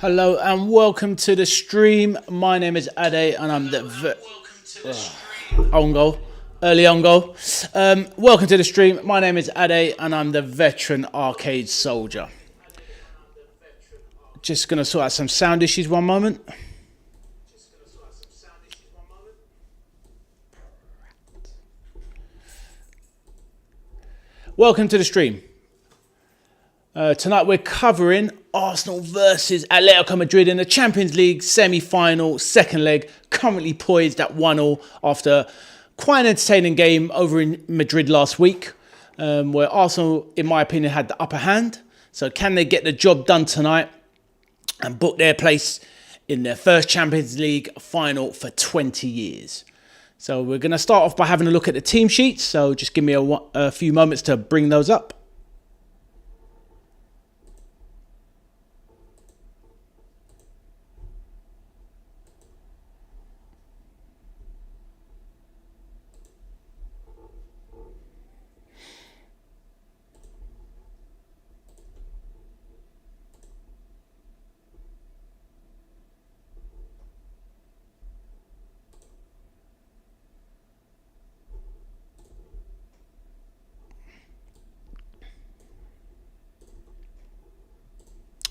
Hello and welcome to the stream. My name is Ade and I'm the on goal, early on goal. Welcome to the stream. My name is Ade and I'm the veteran arcade soldier. Just gonna sort out some sound issues one moment. Welcome to the stream. Tonight we're covering Arsenal versus Atletico Madrid in the Champions League Semi-Final, second leg, currently poised at 1-1 after quite an entertaining game over in Madrid last week, where Arsenal, in my opinion, had the upper hand. So can they get the job done tonight and book their place in their first Champions League final for 20 years? So we're going to start off by having a look at the team sheets. So just give me a few moments to bring those up.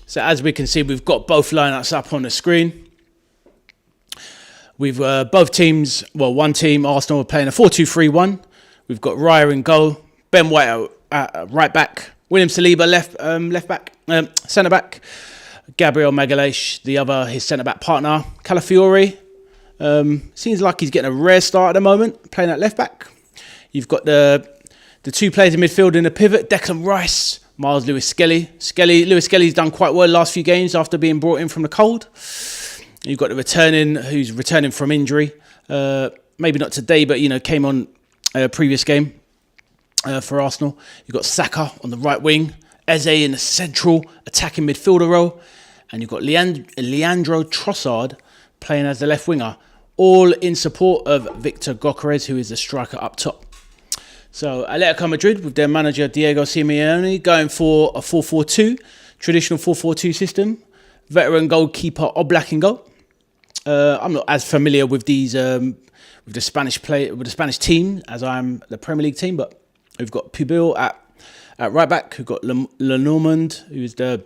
So as we can see, we've got both lineups up on the screen. We've both teams, well, one team, Arsenal, are playing a 4-2-3-1. We've got Raya in goal, Ben White at right back, William Saliba left back, centre back, Gabriel Magalhaes, the other, his centre back partner, Calafiori. Seems like he's getting a rare start at the moment, playing at left back. You've got the two players in midfield in the pivot, Declan Rice, Miles Lewis-Skelly. Lewis-Skelly's done quite well last few games after being brought in from the cold. You've got the who's returning from injury. Maybe not today, but came on a previous game for Arsenal. You've got Saka on the right wing, Eze in the central attacking midfielder role, and you've got Leandro Trossard playing as the left winger, all in support of Victor Gyökeres, who is the striker up top. So Atletico Madrid with their manager Diego Simeone going for a 4-4-2, traditional 4-4-2 system. Veteran goalkeeper Oblak in goal. I'm not as familiar with these with the Spanish team as I am the Premier League team, but we've got Pubil at right back. We've got Lenormand, who's the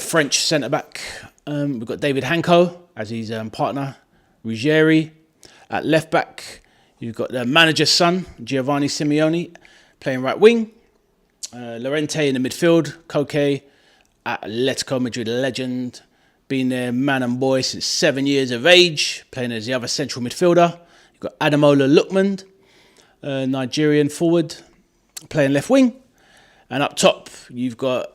French centre back. We've got David Hanko as his partner, Ruggieri at left back. You've got the manager's son, Giovanni Simeone, playing right wing. Llorente in the midfield. Koke, Atletico Madrid legend, been their man and boy since 7 years of age, playing as the other central midfielder. You've got Ademola Lookman, Nigerian forward, playing left wing. And up top, you've got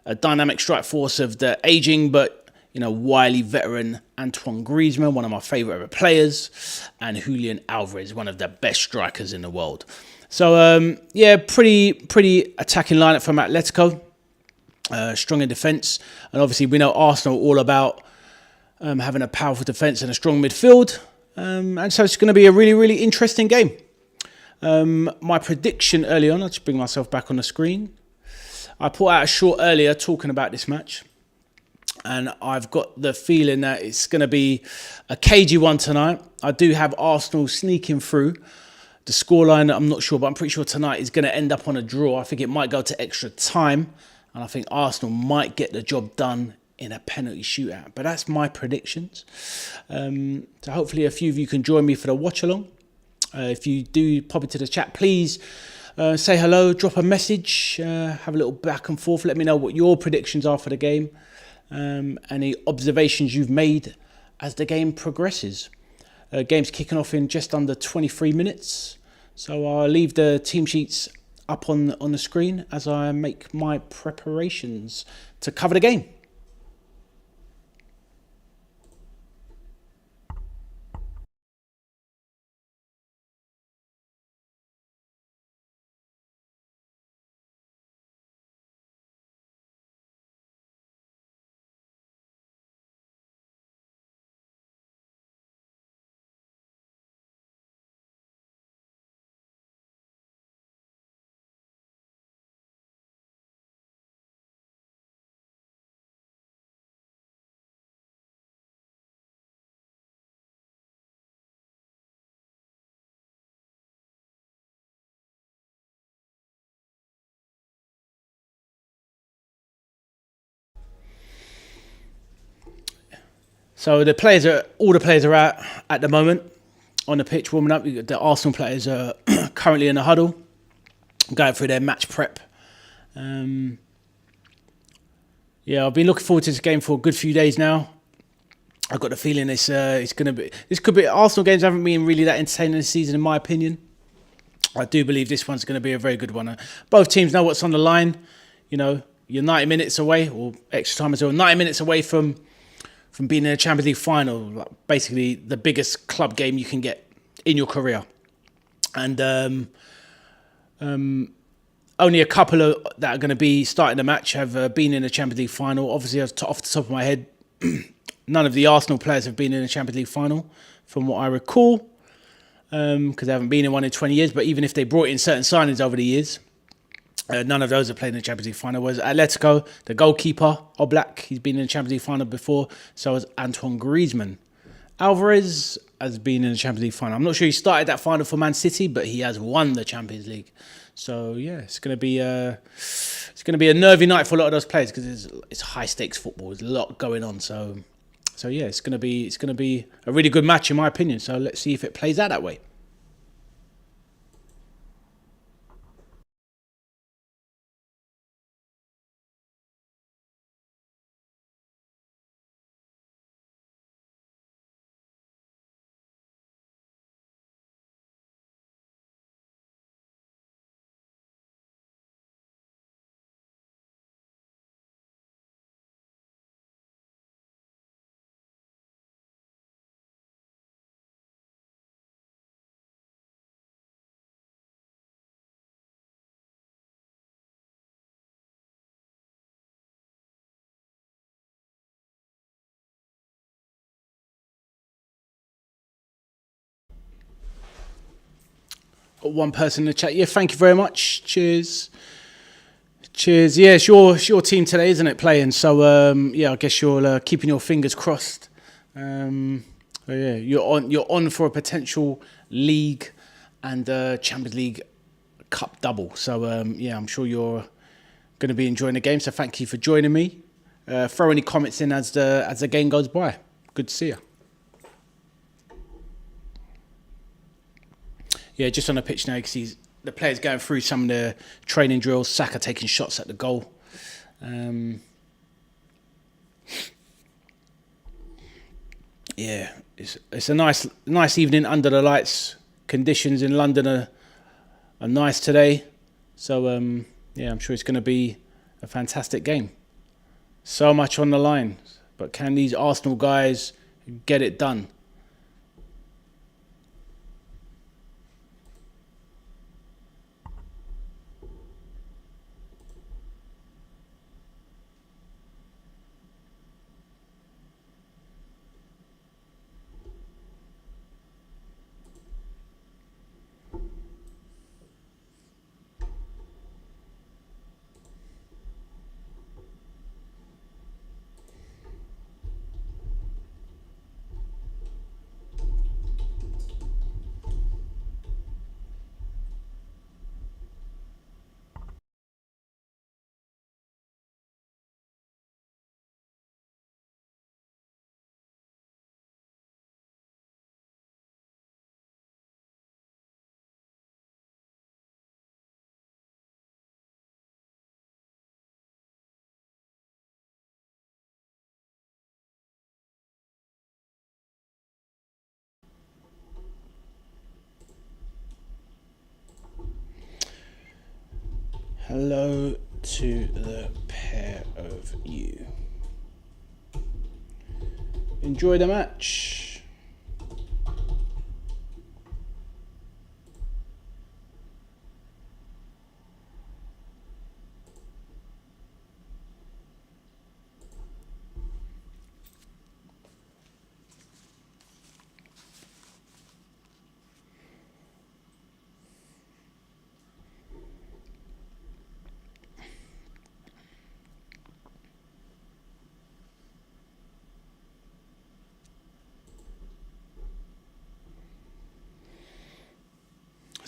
a dynamic strike force of the ageing but wily veteran Antoine Griezmann, one of my favourite ever players, and Julian Alvarez, one of the best strikers in the world. So, pretty attacking lineup from Atletico. Strong in defence. And obviously, we know Arsenal all about having a powerful defence and a strong midfield. And so it's going to be a really, really interesting game. My prediction early on, I'll just bring myself back on the screen. I put out a short earlier talking about this match. And I've got the feeling that it's going to be a cagey one tonight. I do have Arsenal sneaking through. The scoreline, I'm not sure, but I'm pretty sure tonight is going to end up on a draw. I think it might go to extra time. And I think Arsenal might get the job done in a penalty shootout. But that's my predictions. So hopefully a few of you can join me for the watch-along. If you do pop into the chat, please say hello, drop a message, have a little back and forth. Let me know what your predictions are for the game. Any observations you've made as the game progresses. Game's kicking off in just under 23 minutes. So I'll leave the team sheets up on the screen as I make my preparations to cover the game. So all the players are out at the moment on the pitch warming up. The Arsenal players are currently in a huddle, going through their match prep. Yeah, I've been looking forward to this game for a good few days now. I've got the feeling it's going to be. This could be. Arsenal games haven't been really that entertaining this season, in my opinion. I do believe this one's going to be a very good one. Both teams know what's on the line. You know, you're 90 minutes away, or extra time as well. 90 minutes away from being in a Champions League final, like basically the biggest club game you can get in your career. And only a couple of that are going to be starting the match have been in a Champions League final. Obviously, off the top of my head, none of the Arsenal players have been in a Champions League final, from what I recall, because they haven't been in one in 20 years. But even if they brought in certain signings over the years, none of those have played in the Champions League final. Whereas Atletico, the goalkeeper, Oblak, he's been in the Champions League final before. So has Antoine Griezmann. Alvarez has been in the Champions League final. I'm not sure he started that final for Man City, but he has won the Champions League. So yeah, it's going to be a nervy night for a lot of those players, because it's high stakes football. There's a lot going on. So yeah, it's going to be a really good match in my opinion. So let's see if it plays out that way. Got one person in the chat. Yeah, thank you very much. Cheers. Yeah, it's your team today, isn't it? Playing. So yeah, I guess you're keeping your fingers crossed. So yeah, you're on for a potential league and Champions League Cup double. So yeah, I'm sure you're going to be enjoying the game. So thank you for joining me. Throw any comments in as the game goes by. Good to see you. Yeah, just on the pitch now, you can see the players going through some of the training drills. Saka taking shots at the goal. Yeah, it's a nice evening under the lights. Conditions in London are nice today. So yeah, I'm sure it's going to be a fantastic game. So much on the line, but can these Arsenal guys get it done? Hello to the pair of you. Enjoy the match.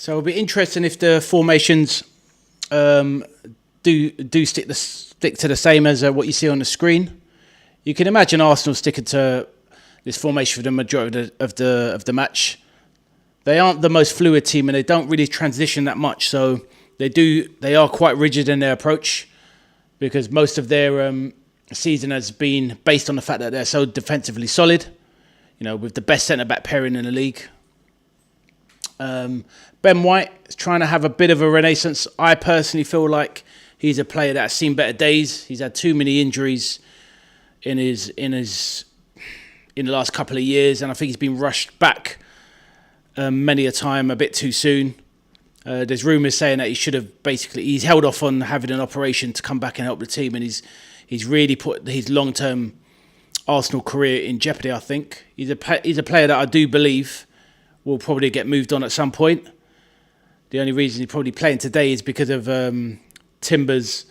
So it'll be interesting if the formations do stick to the same as what you see on the screen. You can imagine Arsenal sticking to this formation for the majority of the match. They aren't the most fluid team, and they don't really transition that much. So they are quite rigid in their approach, because most of their season has been based on the fact that they're so defensively solid. You know, with the best centre-back pairing in the league. Ben White is trying to have a bit of a renaissance. I personally feel like he's a player that has seen better days. He's had too many injuries in the last couple of years, and I think he's been rushed back many a time a bit too soon. There's rumours saying that he's held off on having an operation to come back and help the team, and he's really put his long-term Arsenal career in jeopardy. I think he's a player that I do believe will probably get moved on at some point. The only reason he's probably playing today is because of Timber's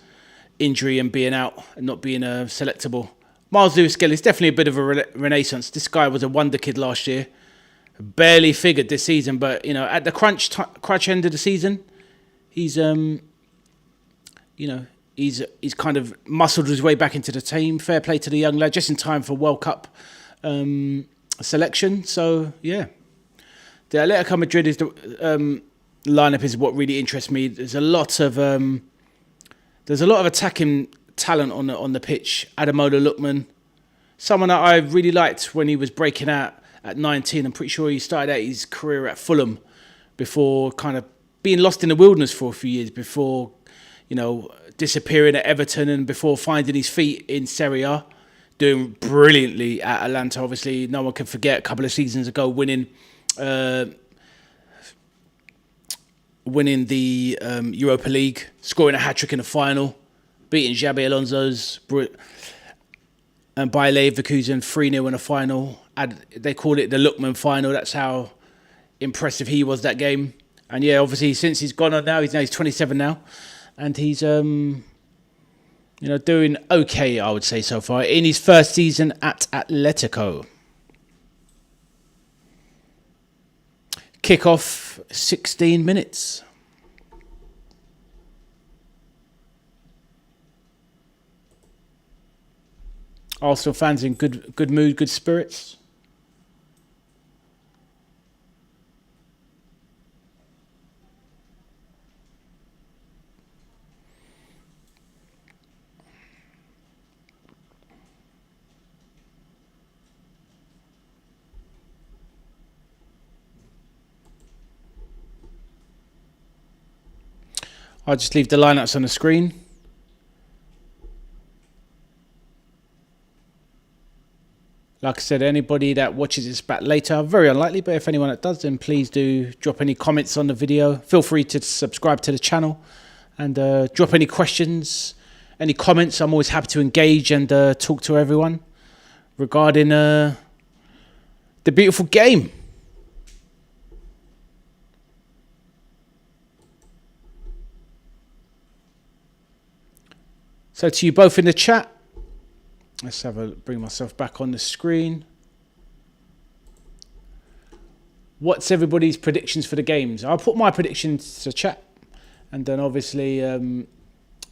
injury and being out and not being selectable. Miles Lewis-Skelly is definitely a bit of a renaissance. This guy was a wonder kid last year. Barely figured this season, but you know, at the crunch end of the season, he's he's kind of muscled his way back into the team. Fair play to the young lad, just in time for World Cup selection. So yeah, the Atletico Madrid is the lineup is what really interests me. There's a lot of attacking talent on the pitch. Ademola Lookman, someone that I really liked when he was breaking out at 19. I'm pretty sure he started out his career at Fulham before kind of being lost in the wilderness for a few years, before, you know, disappearing at Everton and before finding his feet in Serie A, doing brilliantly at Atlanta. Obviously, no one can forget a couple of seasons ago winning the Europa League, scoring a hat-trick in the final, beating Xabi Alonso's and Bayer Leverkusen 3-0 in the final. They called it the Lookman final. That's how impressive he was that game. And yeah, obviously since he's gone on now, he's 27 now, and he's doing okay, I would say, so far in his first season at Atletico. Kick-off, 16 minutes. Arsenal fans in good mood, good spirits. I'll just leave the lineups on the screen. Like I said, anybody that watches this back later, very unlikely, but if anyone that does, then please do drop any comments on the video. Feel free to subscribe to the channel and drop any questions, any comments. I'm always happy to engage and talk to everyone regarding the beautiful game. So to you both in the chat, let's bring myself back on the screen. What's everybody's predictions for the games? I'll put my predictions to chat, and then obviously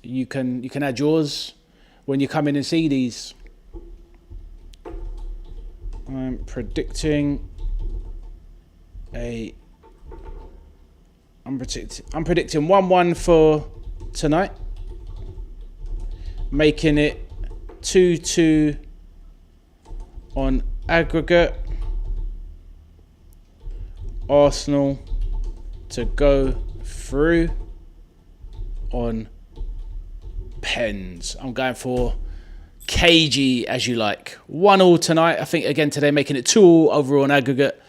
you can add yours when you come in and see these. I'm predicting 1-1 for tonight, making it 2-2 on aggregate. Arsenal to go through on pens. I'm going for cagey, as you like. 1-1 tonight. I think again today, making it 2-2 overall on aggregate.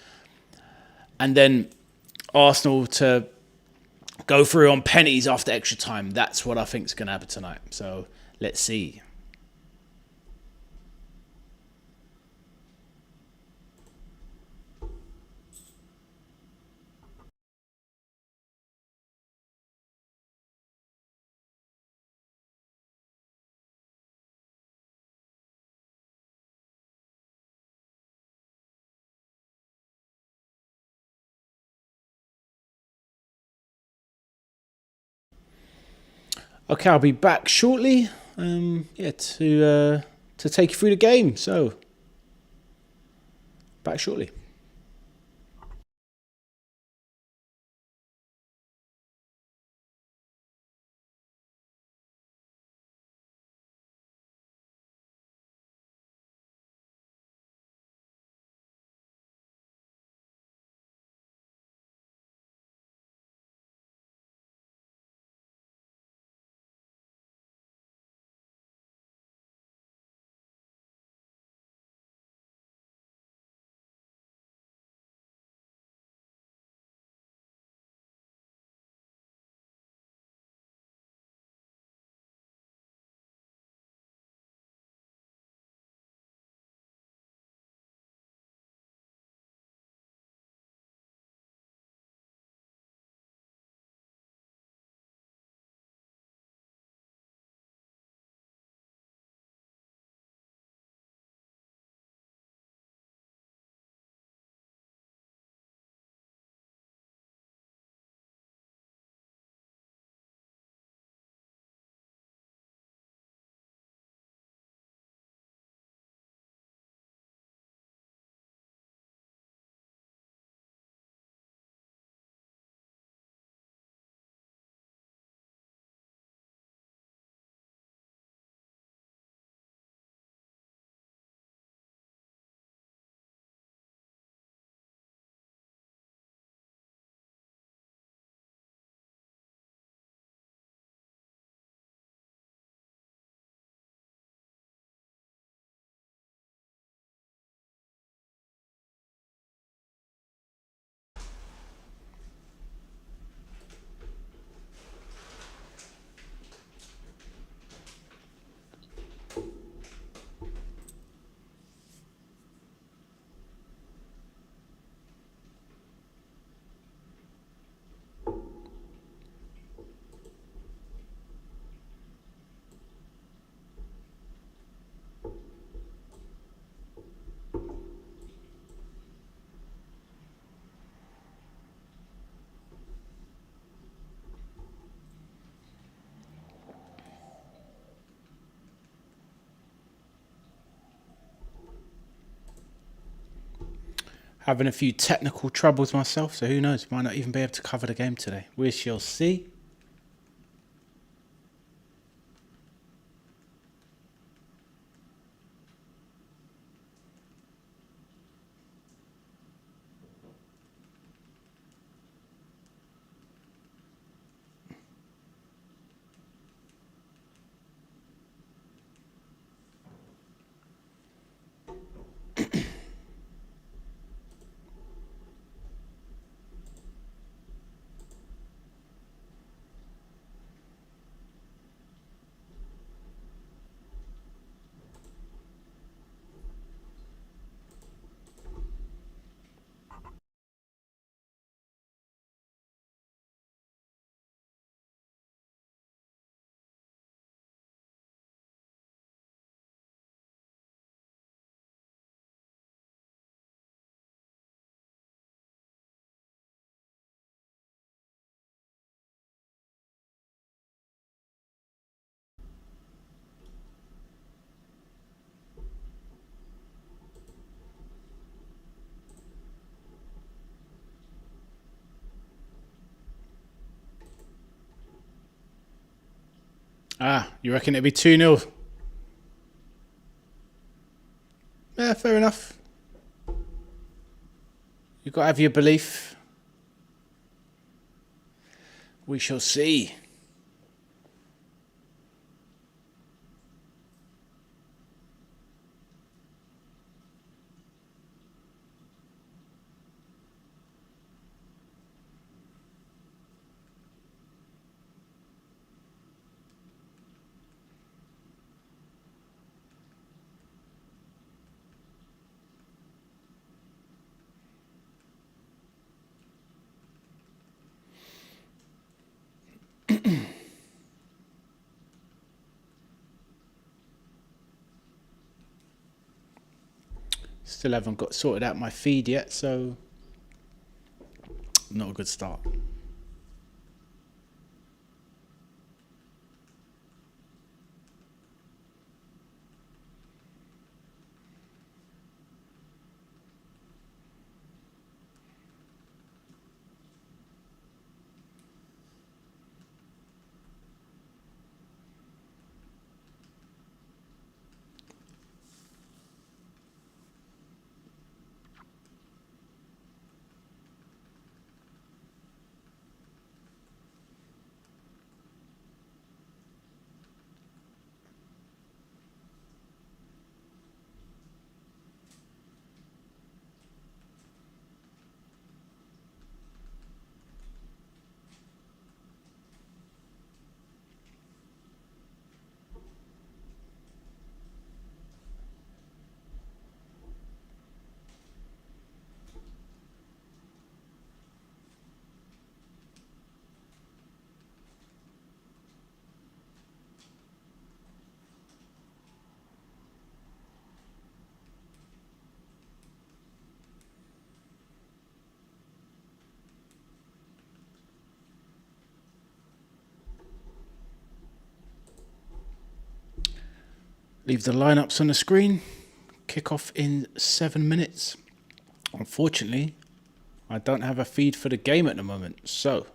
And then Arsenal to go through on pennies after extra time. That's what I think is going to happen tonight. So let's see. Okay, I'll be back shortly. To take you through the game. So back shortly. Having a few technical troubles myself, so who knows? Might not even be able to cover the game today. We shall see. You reckon it'd be 2-0? Yeah, fair enough. You've got to have your belief. We shall see. Still haven't got sorted out my feed yet, so not a good start. Leave the lineups on the screen. Kick off in 7 minutes. Unfortunately, I don't have a feed for the game at the moment, so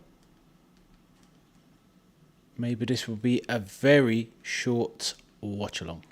maybe this will be a very short watch along.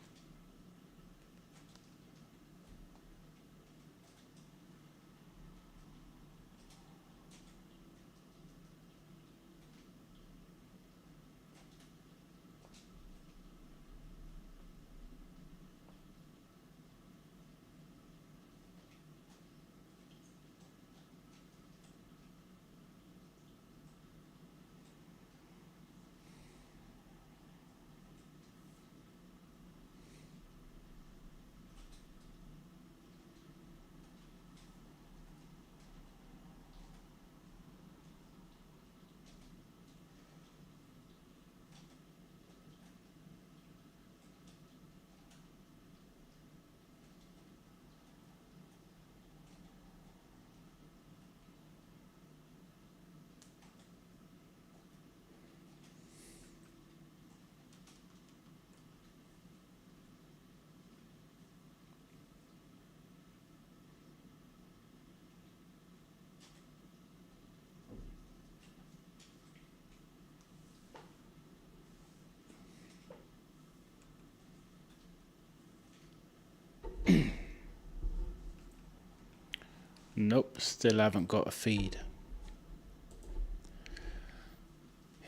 Nope, still haven't got a feed.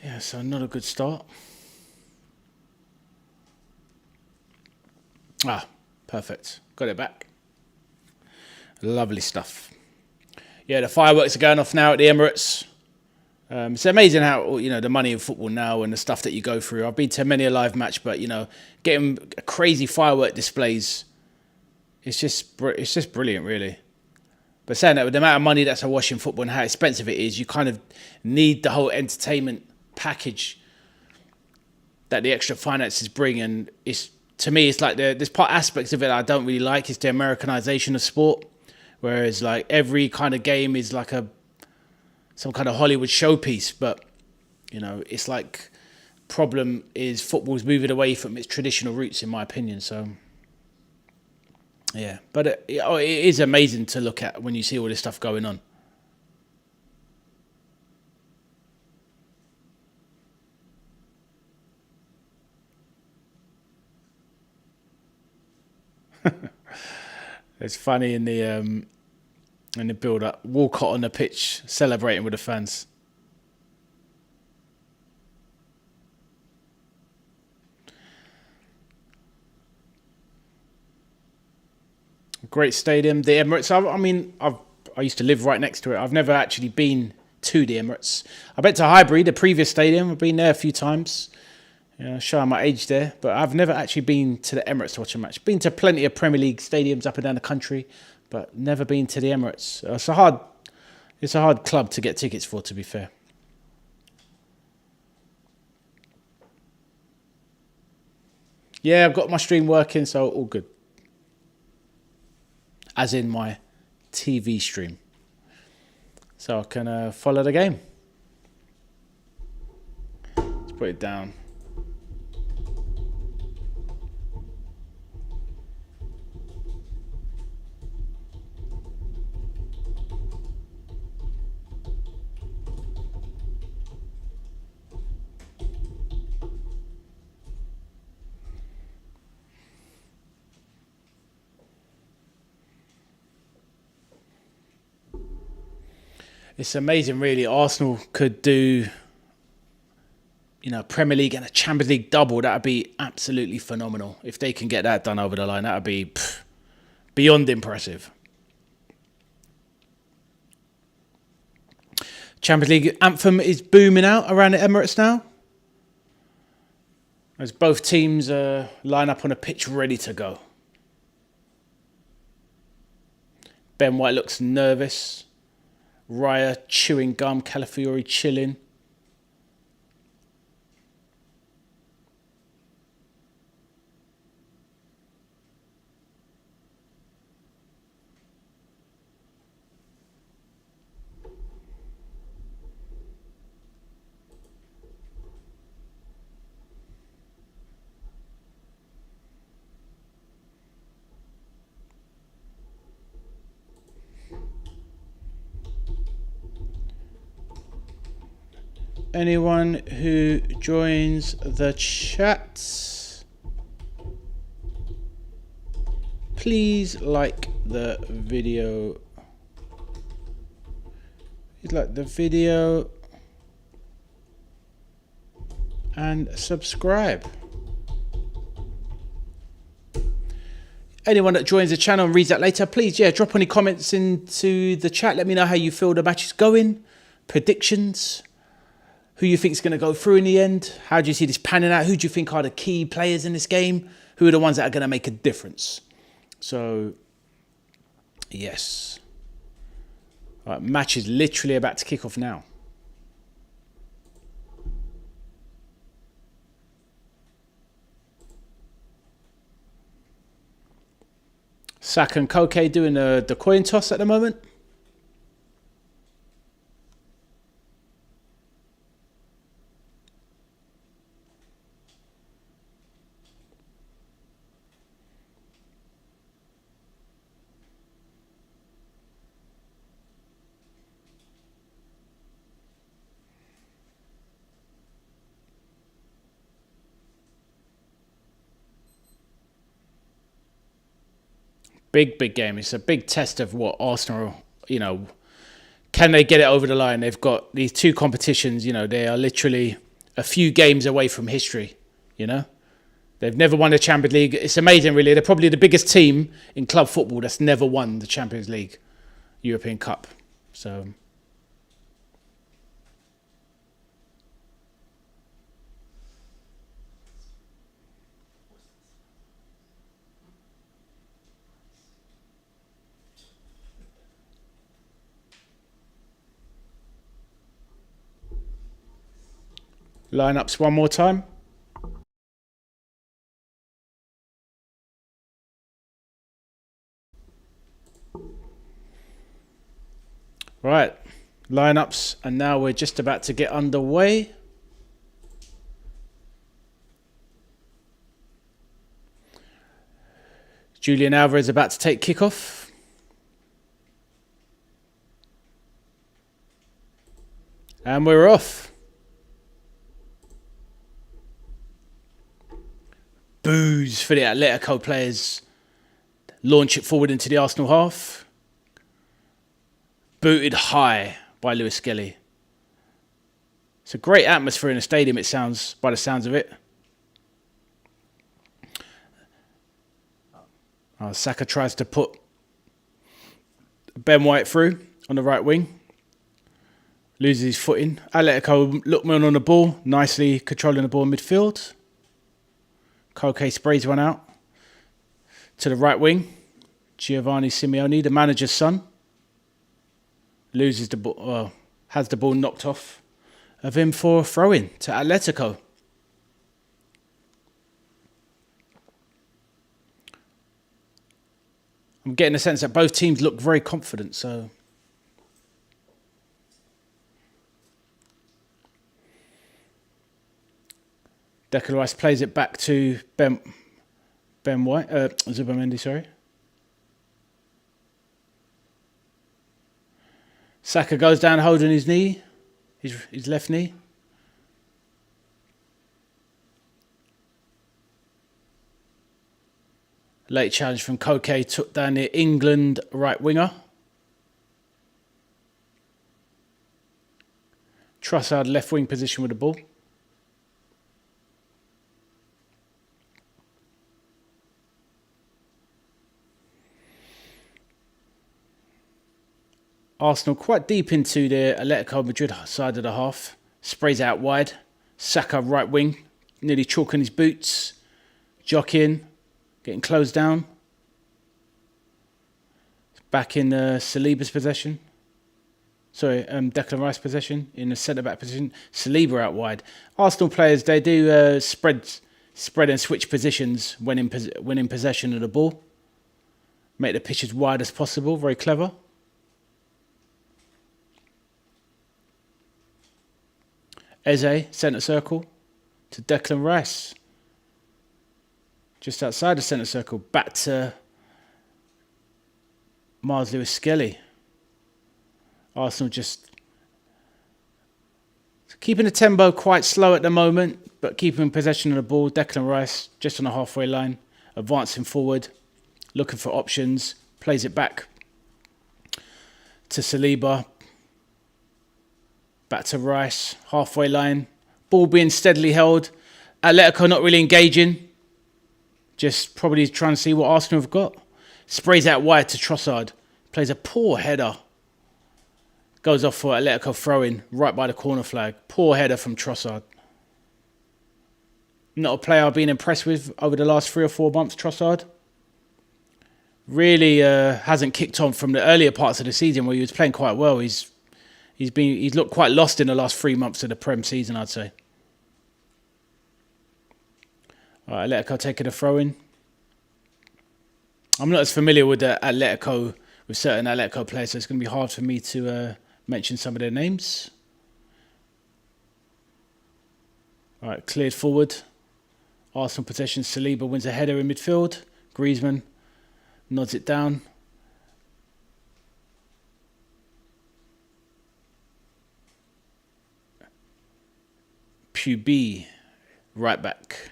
Yeah, so not a good start. Ah, perfect. Got it back. Lovely stuff. Yeah, the fireworks are going off now at the Emirates. It's amazing how, the money in football now and the stuff that you go through. I've been to many a live match, but, getting crazy firework displays, it's just brilliant, really. But saying that, with the amount of money that's awash in football and how expensive it is, you kind of need the whole entertainment package that the extra finances bring. And to me, it's like there's aspects of it I don't really like. It's the Americanization of sport. Whereas like every kind of game is like some kind of Hollywood showpiece. But, it's like problem is football's moving away from its traditional roots, in my opinion. So... yeah, but it is amazing to look at when you see all this stuff going on. It's funny in the build-up, Walcott on the pitch celebrating with the fans. Great stadium, the Emirates. I used to live right next to it. I've never actually been to the Emirates. I went to Highbury, the previous stadium. I've been there a few times, showing my age there. But I've never actually been to the Emirates to watch a match. Been to plenty of Premier League stadiums up and down the country, but never been to the Emirates. It's a hard club to get tickets for, to be fair. Yeah, I've got my stream working, so all good. As in my TV stream. So I can follow the game. Let's put it down. It's amazing, really. Arsenal could do, Premier League and a Champions League double. That would be absolutely phenomenal. If they can get that done over the line, that would be beyond impressive. Champions League anthem is booming out around the Emirates now, as both teams line up on a pitch ready to go. Ben White looks nervous. Raya chewing gum, Calafiori chilling. anyone who joins the chat, please like the video. Please like the video and subscribe. Anyone that joins the channel and reads that later, please, drop any comments into the chat. Let me know how you feel the match is going, predictions, who you think is going to go through in the end. How do you see this panning out? Who do you think are the key players in this game? Who are the ones that are going to make a difference? So, yes. All right, match is literally about to kick off now. Saka and Koke doing the coin toss at the moment. Big game. It's a big test of what Arsenal, can they get it over the line? They've got these two competitions, they are literally a few games away from history, They've never won the Champions League. It's amazing, really. They're probably the biggest team in club football that's never won the Champions League European Cup. So... lineups one more time. Right, lineups, and now we're just about to get underway. Julian Alvarez about to take kickoff. And we're off. Boos for the Atletico players. Launch it forward into the Arsenal half. Booted high by Lewis Skelly. It's a great atmosphere in the stadium, it sounds, by the sounds of it. Saka tries to put Ben White through on the right wing. Loses his footing. Atletico Lookman on the ball, nicely controlling the ball in midfield. Koke sprays one out to the right wing. Giovanni Simeone, the manager's son, loses the ball, has the ball knocked off of him for a throw-in to Atletico. I'm getting the sense that both teams look very confident, so... Declan Rice plays it back to Ben White, Zubamendi, sorry. Saka goes down holding his knee, his left knee. Late challenge from Koke took down the England right winger. Trossard left wing position with the ball. Arsenal quite deep into the Atletico Madrid side of the half. Sprays out wide. Saka right wing. Nearly chalking his boots. Jockeying. Getting closed down. Back in Saliba's possession. Sorry, Declan Rice possession. In the centre-back position. Saliba out wide. Arsenal players, they do spread and switch positions when in possession of the ball. Make the pitch as wide as possible. Very clever. Eze, centre circle, to Declan Rice. Just outside the centre circle, back to Lewis Skelly. Arsenal just Keeping the tempo quite slow at the moment, but keeping possession of the ball. Declan Rice just on the halfway line, advancing forward, looking for options, plays it back to Saliba, back to Rice, halfway line, ball being steadily held. Atletico not really engaging, just probably trying to see what Arsenal have got. Sprays out wide to Trossard, plays a poor header. Goes off for Atletico throw-in right by the corner flag. Poor header from Trossard. Not a player I've been impressed with over the last 3 or 4 months, Trossard. Really hasn't kicked on from the earlier parts of the season where he was playing quite well. He's looked quite lost in the last 3 months of the Prem season, I'd say. All right, Atletico taking a throw-in. I'm not as familiar with the Atletico, with certain Atletico players, so it's going to be hard for me to mention some of their names. All right, cleared forward. Arsenal possession. Saliba wins a header in midfield. Griezmann nods it down. Pubi, right back.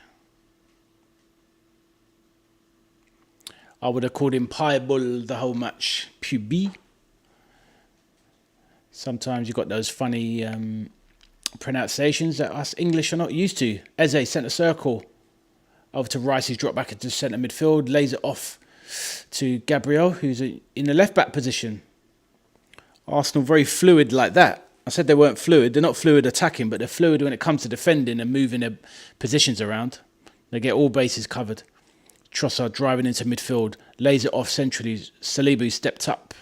I would have called him Pieball the whole match. Pubi. Sometimes you've got those funny pronunciations that us English are not used to. Eze, centre circle. Over to Rice, he's dropped back into centre midfield. Lays it off to Gabriel, who's in the left-back position. Arsenal very fluid like that. I said they weren't fluid. They're not fluid attacking, but they're fluid when it comes to defending and moving their positions around. They get all bases covered. Trossard driving into midfield. Lays it off centrally. Saliba stepped up.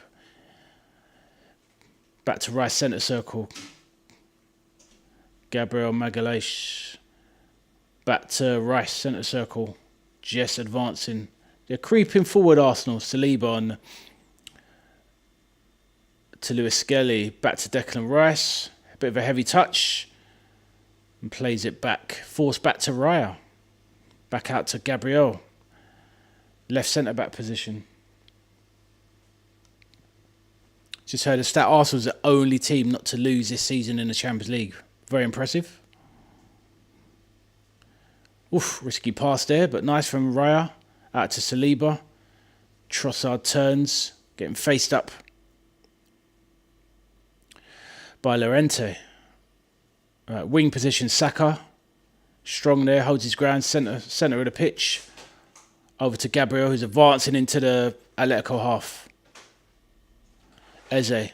Back to Rice, centre circle. Gabriel Magalhaes. Back to Rice, centre circle. Just advancing. They're creeping forward, Arsenal. Saliba on to Lewis Skelly. Back to Declan Rice. A bit of a heavy touch. And plays it back. Forced back to Raya. Back out to Gabriel. Left centre-back position. Just heard a stat. Arsenal's the only team not to lose this season in the Champions League. Very impressive. Oof, risky pass there, but nice from Raya. Out to Saliba. Trossard turns, getting faced up by Llorente. Wing position, Saka. Strong there, holds his ground, centre of the pitch. Over to Gabriel, who's advancing into the Atletico half. Eze.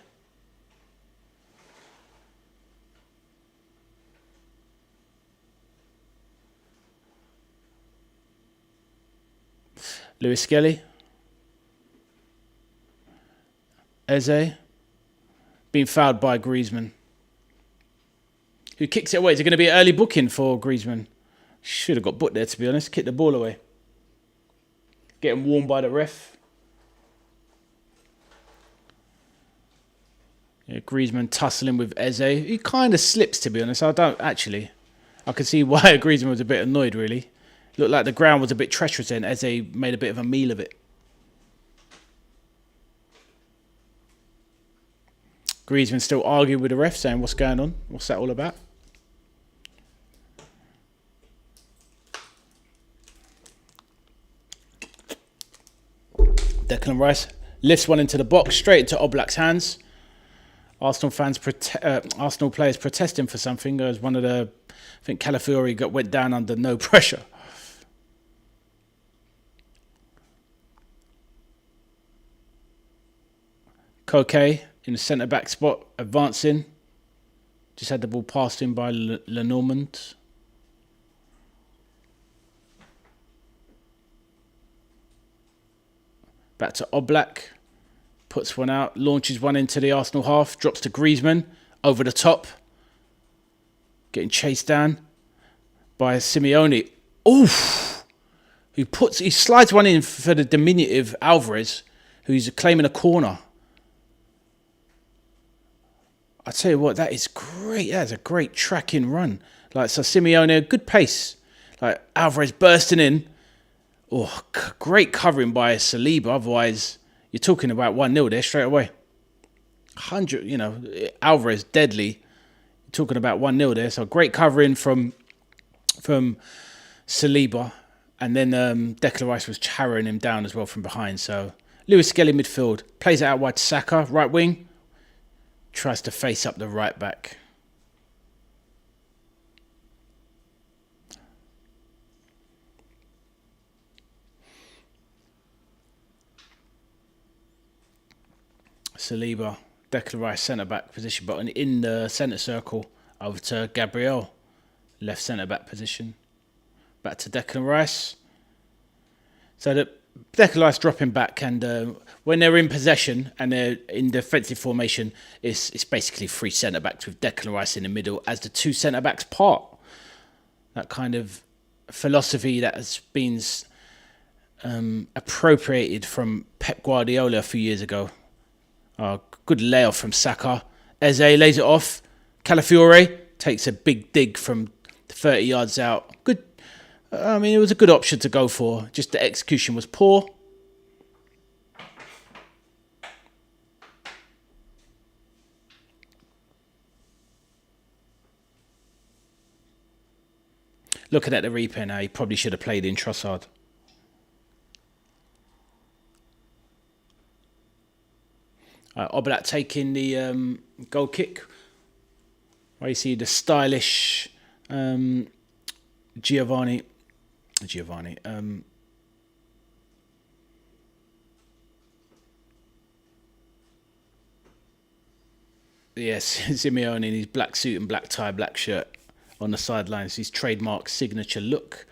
Lewis Skelly. Eze. Being fouled by Griezmann. Who kicks it away? Is it going to be an early booking for Griezmann? Should have got booked there, to be honest. Kicked the ball away. Getting warned by the ref. Yeah, Griezmann tussling with Eze. He kind of slips, to be honest. I can see why Griezmann was a bit annoyed, really. Looked like the ground was a bit treacherous and Eze made a bit of a meal of it. Griezmann still arguing with the ref, saying, what's going on? What's that all about? Declan Rice lifts one into the box, straight into Oblak's hands. Arsenal players protesting for something. As one of I think Calafiori went down under no pressure. Koke in the centre-back spot, advancing. Just had the ball passed in by Lenormand. Back to Oblak. Puts one out, launches one into the Arsenal half, drops to Griezmann, over the top. Getting chased down by Simeone. Oof! He slides one in for the diminutive Alvarez, who's claiming a corner. I tell you what, that is great. That's a great tracking run. Like, so Simeone, good pace. Like, Alvarez bursting in. Oh, great covering by Saliba. Otherwise, you're talking about 1-0 there straight away. 100, Alvarez deadly. talking about 1-0 there. So great covering from Saliba. And then Declan Rice was harrowing him down as well from behind. So Lewis Skelly midfield. Plays it out wide to Saka, right wing. Tries to face up the right back. Saliba, Declan Rice centre-back position, but in the centre circle over to Gabriel, left centre-back position. Back to Declan Rice. So that Declan Rice dropping back, and when they're in possession and they're in defensive formation, it's basically 3 centre-backs with Declan Rice in the middle as the 2 centre-backs part. That kind of philosophy that has been appropriated from Pep Guardiola a few years ago. Good layoff from Saka. Eze lays it off. Calafiore takes a big dig from 30 yards out. Good. I mean, it was a good option to go for. Just the execution was poor. Looking at the replay now, he probably should have played in Trossard. Oblak taking the goal kick. Where you see the stylish Giovanni. Yes, Simeone in his black suit and black tie, black shirt on the sidelines. His trademark signature look.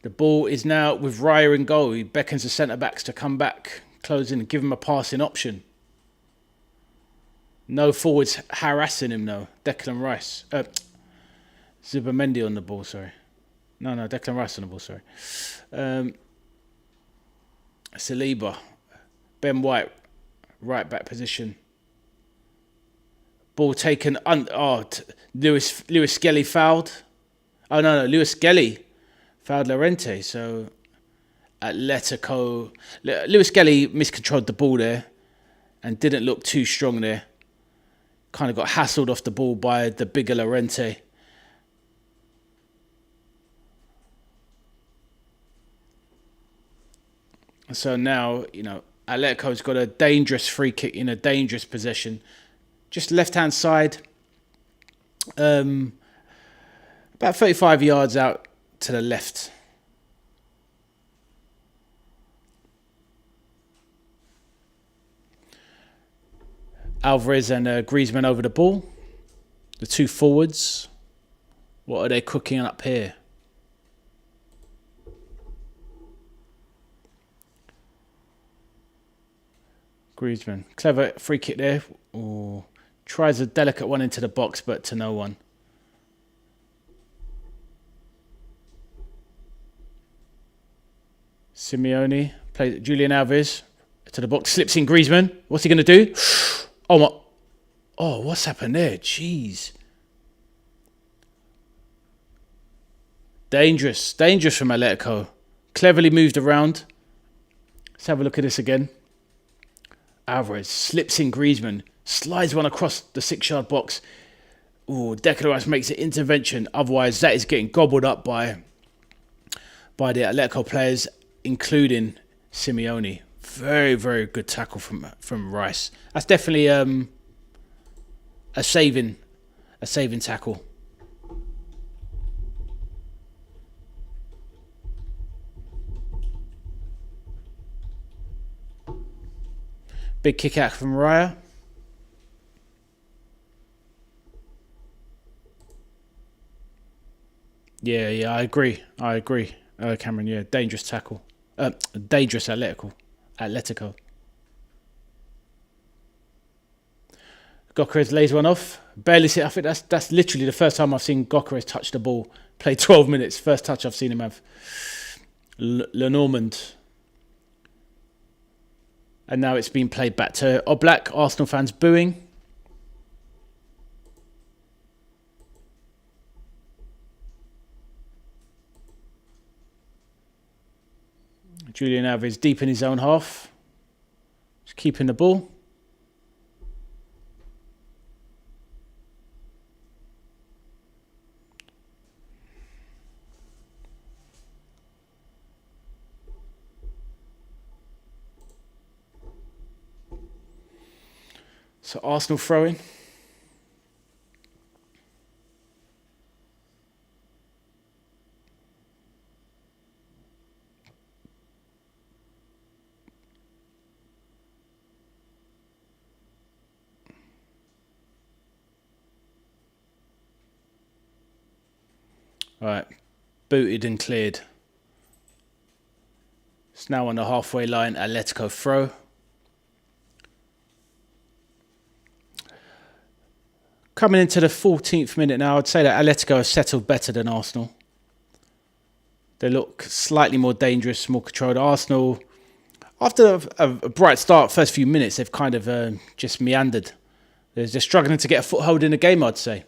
The ball is now with Raya in goal. He beckons the centre-backs to come back, close in and give him a passing option. No forwards harassing him, though. Declan Rice. Zubimendi on the ball, sorry. No, Declan Rice on the ball, sorry. Saliba. Ben White, right back position. Ball taken. Lewis Skelly fouled. Oh, no. Lewis Skelly fouled Llorente. So, Atletico. Lewis Skelly miscontrolled the ball there and didn't look too strong there. Kind of got hassled off the ball by the bigger Llorente. So now, Atletico's got a dangerous free kick in a dangerous possession. Just left-hand side. About 35 yards out to the left. Alvarez and Griezmann over the ball. The 2 forwards. What are they cooking up here? Griezmann. Clever free kick there. Ooh. Tries a delicate one into the box, but to no one. Simeone plays Julian Alvarez to the box. Slips in Griezmann. What's he going to do? Oh, my. Oh, what's happened there? Jeez. Dangerous from Atletico. Cleverly moved around. Let's have a look at this again. Alvarez slips in Griezmann. Slides one across the 6-yard box. Ooh, Declan Rice makes an intervention. Otherwise, that is getting gobbled up by the Atletico players, including Simeone. Very, very good tackle from Rice. That's definitely a saving tackle. Big kick out from Raya. Yeah, I agree. Cameron, yeah, dangerous tackle. Dangerous Atletico. Gokeres lays one off. Barely I think that's literally the first time I've seen Gokeres touch the ball. Played 12 minutes. First touch I've seen him have. Lenormand. And now it's been played back to Oblak. Arsenal fans booing. Julian Alvarez deep in his own half. Just keeping the ball. So Arsenal throwing. Right, booted and cleared. It's now on the halfway line. Atletico throw. Coming into the 14th minute now, I'd say that Atletico have settled better than Arsenal. They look slightly more dangerous, more controlled. Arsenal, after a bright start, first few minutes, they've kind of just meandered. They're just struggling to get a foothold in the game, I'd say.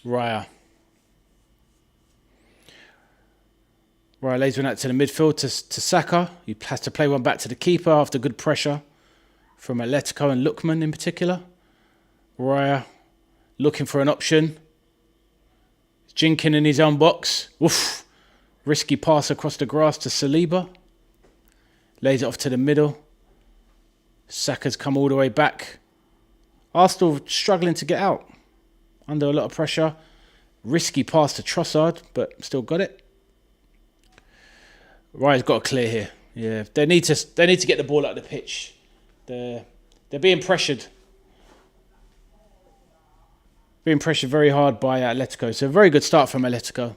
Raya lays one out to the midfield to Saka. He has to play one back to the keeper after good pressure from Atletico and Lookman in particular. Raya looking for an option. Jinkin in his own box. Oof. Risky pass across the grass to Saliba. Lays it off to the middle. Saka's come all the way back. Arsenal struggling to get out. Under a lot of pressure. Risky pass to Trossard, but still got it. Raya's got to clear here. Yeah, they need to get the ball out of the pitch. They're being pressured. Being pressured very hard by Atletico. So a very good start from Atletico.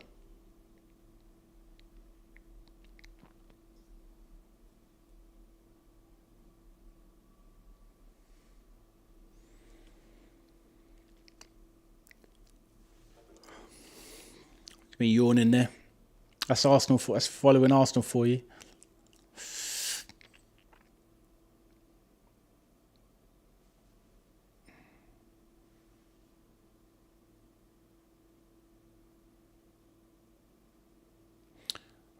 Me yawning there. That's Arsenal. That's following Arsenal for you.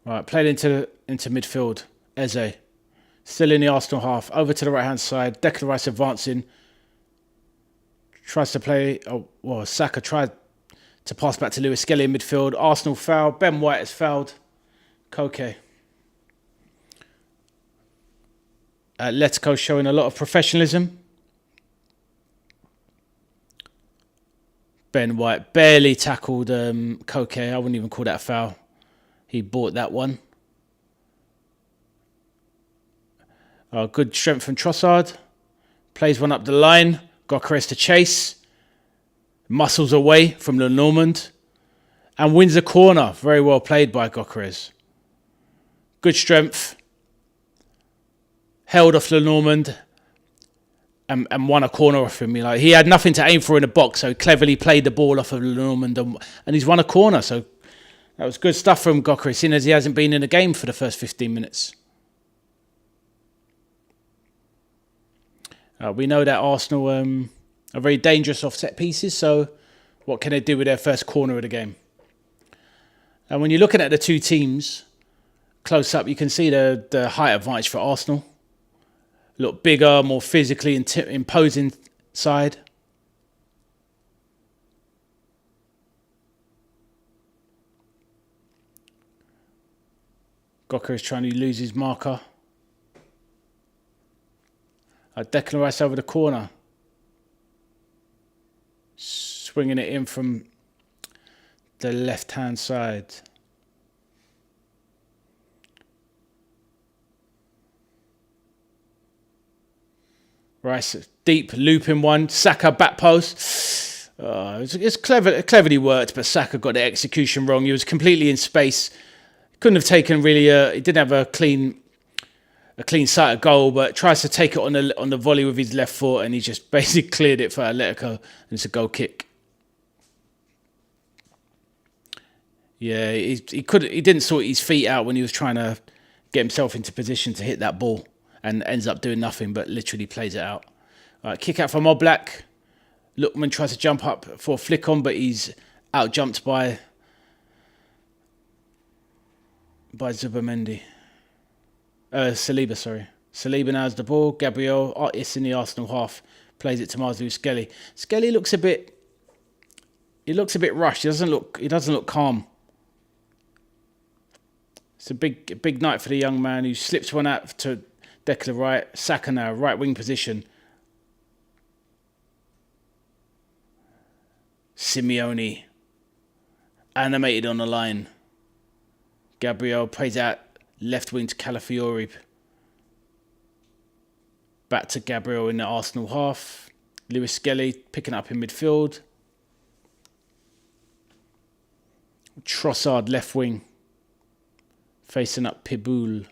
Right, played into midfield. Eze. Still in the Arsenal half. Over to the right-hand side. Declan Rice advancing. Tries to play... Saka tried to pass back to Lewis Skelly in midfield. Arsenal foul. Ben White has fouled. Koke. Atletico showing a lot of professionalism. Ben White barely tackled Koke. I wouldn't even call that a foul. He bought that one. Good strength from Trossard. Plays one up the line. Gyökeres to chase. Muscles away from Le Normand. And wins a corner. Very well played by Gyökeres. Good strength. Held off Le Normand. And won a corner off him. He had nothing to aim for in the box, so he cleverly played the ball off of Le Normand and he's won a corner. So that was good stuff from Gyökeres, seeing as he hasn't been in the game for the first 15 minutes. We know that Arsenal are very dangerous off set pieces, so what can they do with their first corner of the game? And when you're looking at the two teams close up, you can see the height advantage for Arsenal. A lot bigger, more physically imposing side. Gyökeres trying to lose his marker. Declan Rice over the corner. Swinging it in from the left-hand side. Rice deep looping one. Saka back post. It's cleverly worked, but Saka got the execution wrong. He was completely in space. Couldn't have taken really. He didn't have a clean sight of goal, but tries to take it on the volley with his left foot, and he just basically cleared it for Atletico, and it's a goal kick. Yeah, he didn't sort his feet out when he was trying to get himself into position to hit that ball, and ends up doing nothing but literally plays it out. Kick out from Oblak. Lookman tries to jump up for a flick on, but he's out jumped by Zubimendi. Saliba, sorry. Saliba now has the ball. Gabriel, it's in the Arsenal half. Plays it to Marzou Skelly. Skelly looks a bit... He looks a bit rushed. He doesn't look calm. It's a big night for the young man who slips one out to Declan Rice. Saka now, right wing position. Simeone. Animated on the line. Gabriel plays out left wing to Calafiori. Back to Gabriel in the Arsenal half. Lewis Skelly picking up in midfield. Trossard left wing. Facing up Piboul.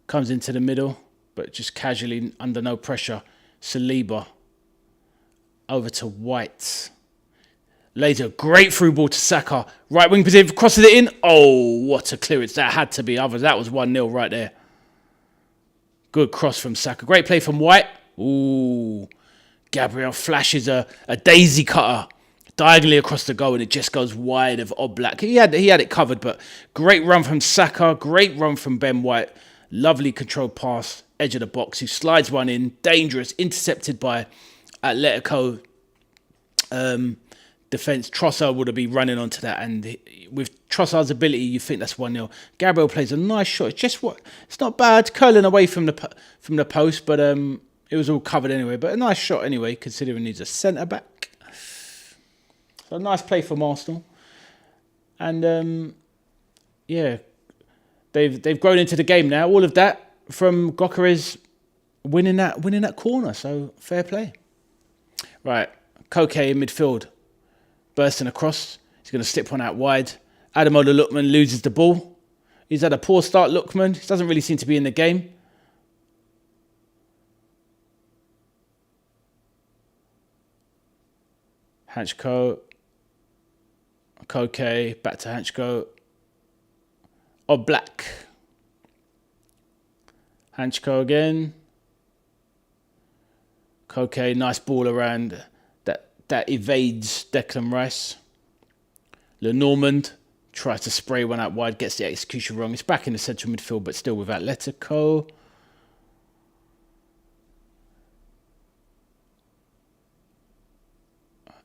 Comes into the middle, but just casually under no pressure. Saliba. Over to White. Later, great through ball to Saka. Right wing position, crosses it in. Oh, what a clearance. That had to be others. That was 1-0 right there. Good cross from Saka. Great play from White. Ooh. Gabriel flashes a daisy cutter diagonally across the goal, and it just goes wide of Oblak. He had it covered, but great run from Saka. Great run from Ben White. Lovely controlled pass. Edge of the box. He slides one in. Dangerous. Intercepted by Atletico defence. Trossard would have been running onto that, and with Trossard's ability, you think that's 1-0. Gabriel plays a nice shot. It's not bad, curling away from the post, but it was all covered anyway. But a nice shot anyway, considering he's a centre back. So a nice play from Arsenal, and yeah, they've grown into the game now. All of that from Gyökeres winning that corner. So fair play. Right, Koke in midfield. Bursting across. He's going to slip one out wide. Ademola Lookman loses the ball. He's had a poor start, Lookman. He doesn't really seem to be in the game. Hanchko. Koke. Back to Hanchko. Oblak. Hanchko again. Koke, nice ball around. That evades Declan Rice. Lenormand tries to spray one out wide, gets the execution wrong. It's back in the central midfield, but still with Atletico.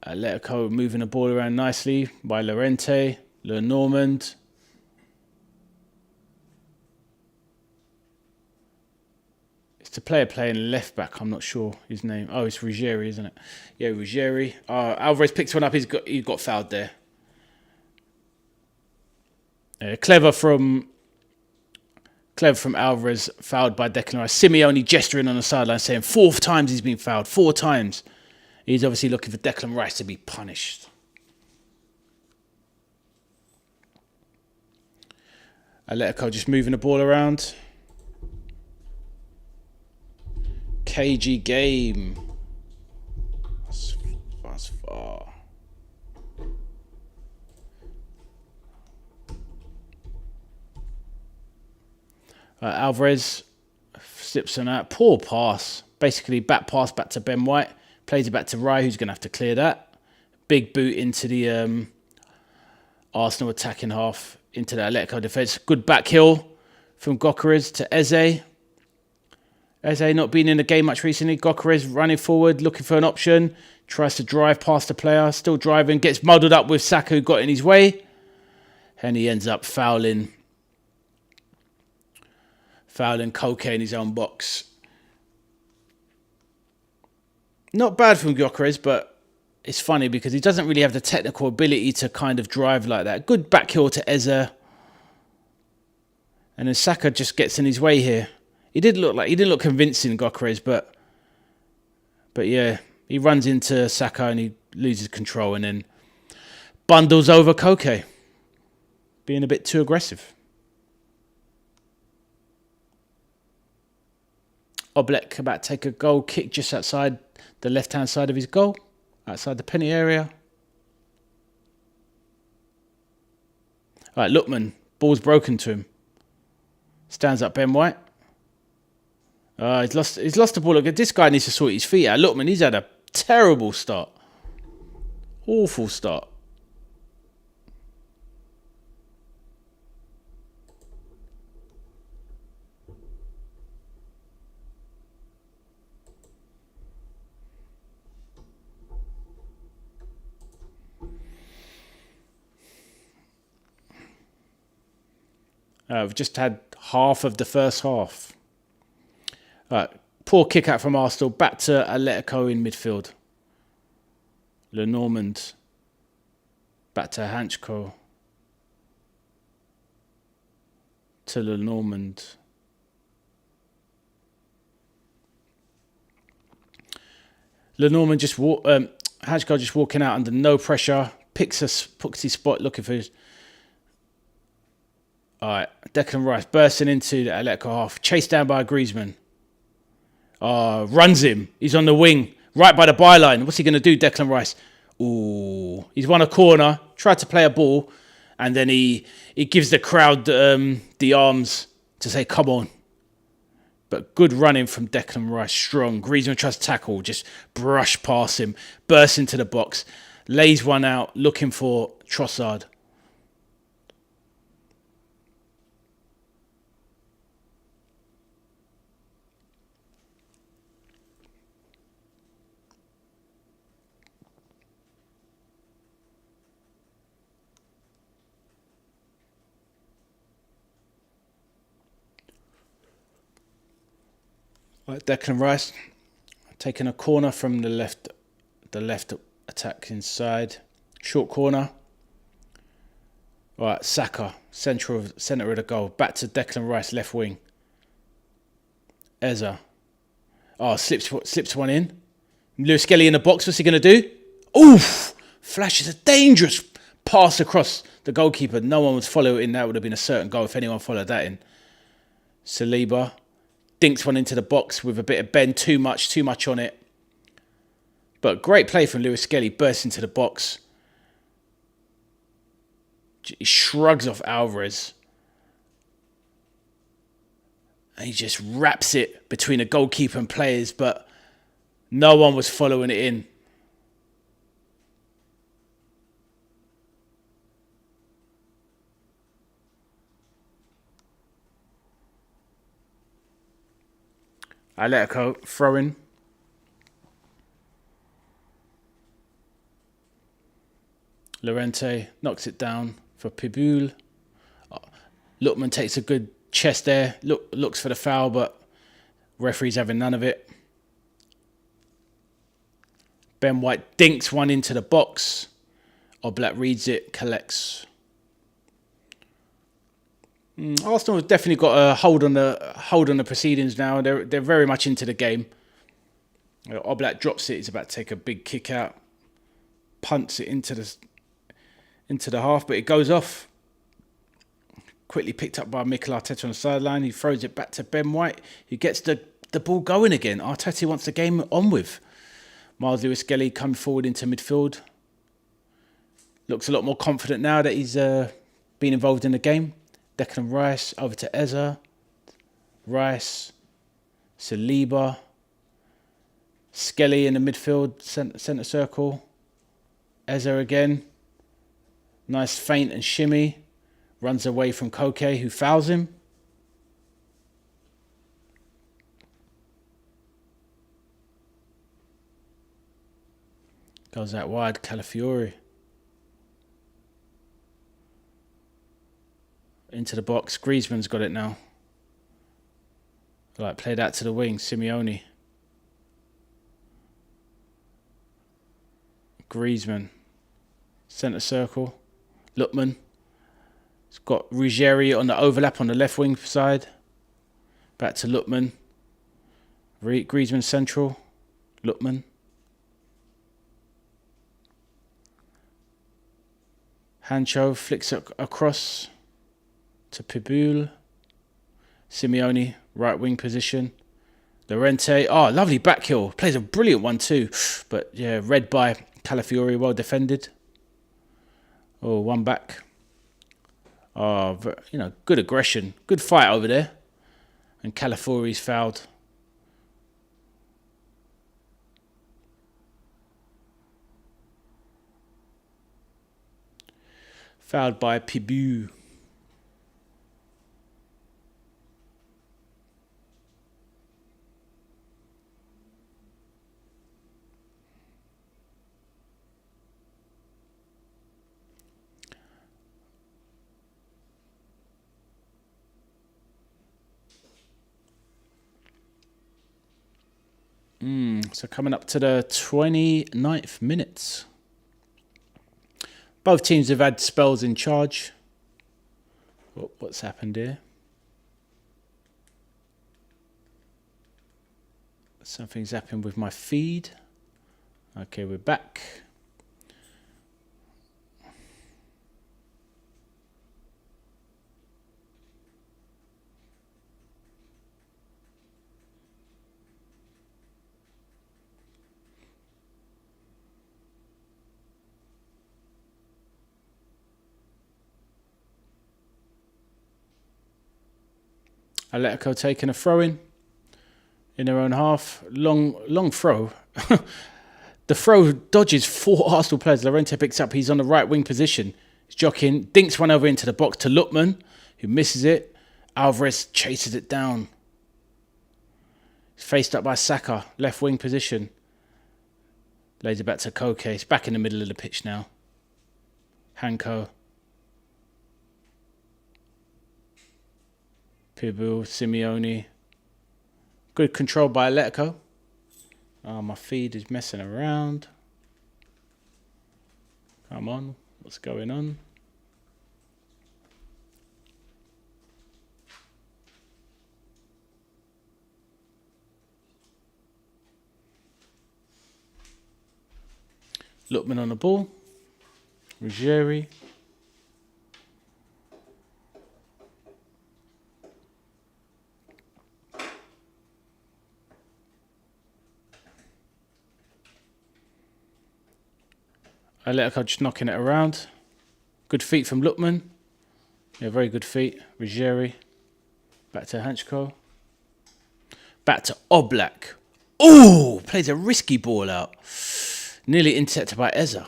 Atletico moving the ball around nicely by Llorente. Lenormand. It's the player playing left back. I'm not sure his name. Oh, it's Ruggieri, isn't it? Yeah, Ruggieri. Alvarez picks one up. He got fouled there. Clever from Alvarez, fouled by Declan Rice. Simeone gesturing on the sideline, saying 4 times he's been fouled. 4 times. He's obviously looking for Declan Rice to be punished. Atletico just moving the ball around. Cagey game. That's far. Alvarez slips on that. Poor pass. Basically, back pass back to Ben White. Plays it back to Rai, who's going to have to clear that. Big boot into the Arsenal attacking half, into the Atletico defence. Good back heel from Gyökeres to Eze. Eze not been in the game much recently. Gyökeres running forward, looking for an option. Tries to drive past the player. Still driving. Gets muddled up with Saka, who got in his way. And he ends up fouling Koke in his own box. Not bad from Gyökeres, but it's funny because he doesn't really have the technical ability to kind of drive like that. Good back heel to Eze. And then Saka just gets in his way here. He didn't look convincing, Gyökeres, but yeah, he runs into Saka and he loses control and then bundles over Koke, being a bit too aggressive. Oblak about to take a goal kick just outside the left-hand side of his goal, outside the penalty area. All right, Lookman, ball's broken to him. Stands up Ben White. He's lost the ball. Look, this guy needs to sort his feet out. Lookman, he's had a terrible start. Awful start. We've just had half of the first half. Poor kick out from Arsenal. Back to Atletico in midfield. Lenormand. Back to Hanchko. To Lenormand. Lenormand just Hanchko just walking out under no pressure. Picks his spot looking for his. Alright, Declan Rice bursting into the Atletico half. Chased down by Griezmann. Runs him. He's on the wing. Right by the byline. What's he going to do, Declan Rice? Ooh. He's won a corner. Tried to play a ball. And then he gives the crowd the arms to say, come on. But good running from Declan Rice. Strong. Griezmann tries to tackle. Just brush past him. Bursts into the box. Lays one out. Looking for Trossard. Declan Rice taking a corner from the left attack inside. Short corner. Right, Saka, centre of the goal. Back to Declan Rice, left wing. Eza. Slips one in. Lewis Skelly in the box. What's he going to do? Oof! Flashes a dangerous pass across the goalkeeper. No one would follow it in. That would have been a certain goal if anyone followed that in. Saliba. Dinks one into the box with a bit of bend. Too much on it. But great play from Lewis Skelly. Bursts into the box. He shrugs off Alvarez. And he just wraps it between the goalkeeper and players. But no one was following it in. Atletico throwing. Llorente knocks it down for Pibul. Lookman takes a good chest there. Looks for the foul, but referee's having none of it. Ben White dinks one into the box. Oblak reads it, collects. Arsenal have definitely got a hold on the proceedings now. They're very much into the game. Oblak drops it. He's about to take a big kick out. Punts it into the half, but it goes off. Quickly picked up by Mikel Arteta on the sideline. He throws it back to Ben White. He gets the ball going again. Arteta wants the game on with. Miles Lewis Skelly coming forward into midfield. Looks a lot more confident now that he's been involved in the game. Declan Rice over to Eza. Rice. Saliba. Skelly in the midfield, centre circle. Eza again. Nice feint and shimmy. Runs away from Koke, who fouls him. Goes out wide, Calafiori. Into the box. Griezmann's got it now. Play that to the wing. Simeone. Griezmann. Centre circle. Lookman. It's got Ruggieri on the overlap on the left wing side. Back to Lookman. Griezmann central. Lookman. Hancho flicks it across to Pibul. Simeone, right wing position. Llorente. Lovely back heel. Plays a brilliant one too. But yeah, read by Calafiori, well defended. One back. Good aggression. Good fight over there. And Calafiori's fouled. Fouled by Pibu. So coming up to the 29th minute. Both teams have had spells in charge. What's happened here? Something's happened with my feed. Okay, we're back. Atletico taking a throw in their own half. Long throw. The throw dodges 4 Arsenal players. Llorente picks up. He's on the right wing position. He's jockeying. Dinks one over into the box to Lookman, who misses it. Alvarez chases it down. He's faced up by Saka. Left wing position. Lays it back to Koke. He's back in the middle of the pitch now. Hanko. Pibu, Simeone. Good control by Atletico. Oh, my feed is messing around. Come on, what's going on? Lookman on the ball. Ruggieri. Atletico just knocking it around. Good feet from Lookman. Yeah, very good feet. Ruggieri. Back to Hanchko. Back to Oblak. Oh, plays a risky ball out. Nearly intercepted by Eza.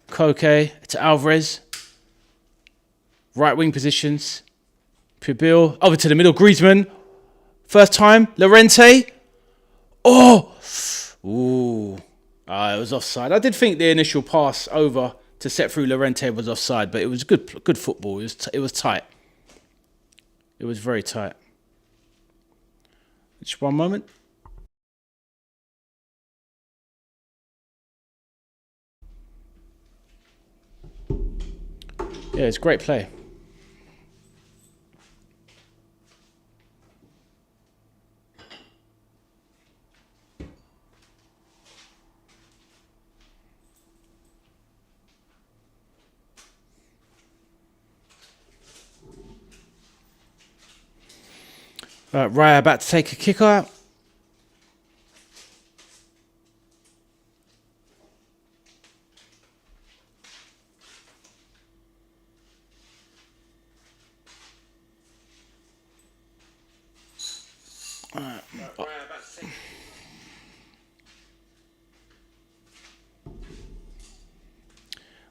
Koke to Alvarez. Right wing positions. Pubil. Over to the middle. Griezmann. First time. Llorente. Oh. Ooh. It was offside. I did think the initial pass over to set through Llorente was offside, but it was good football. It was tight. It was very tight. Just one moment. Yeah, it's great play. Raya about to take a kick out.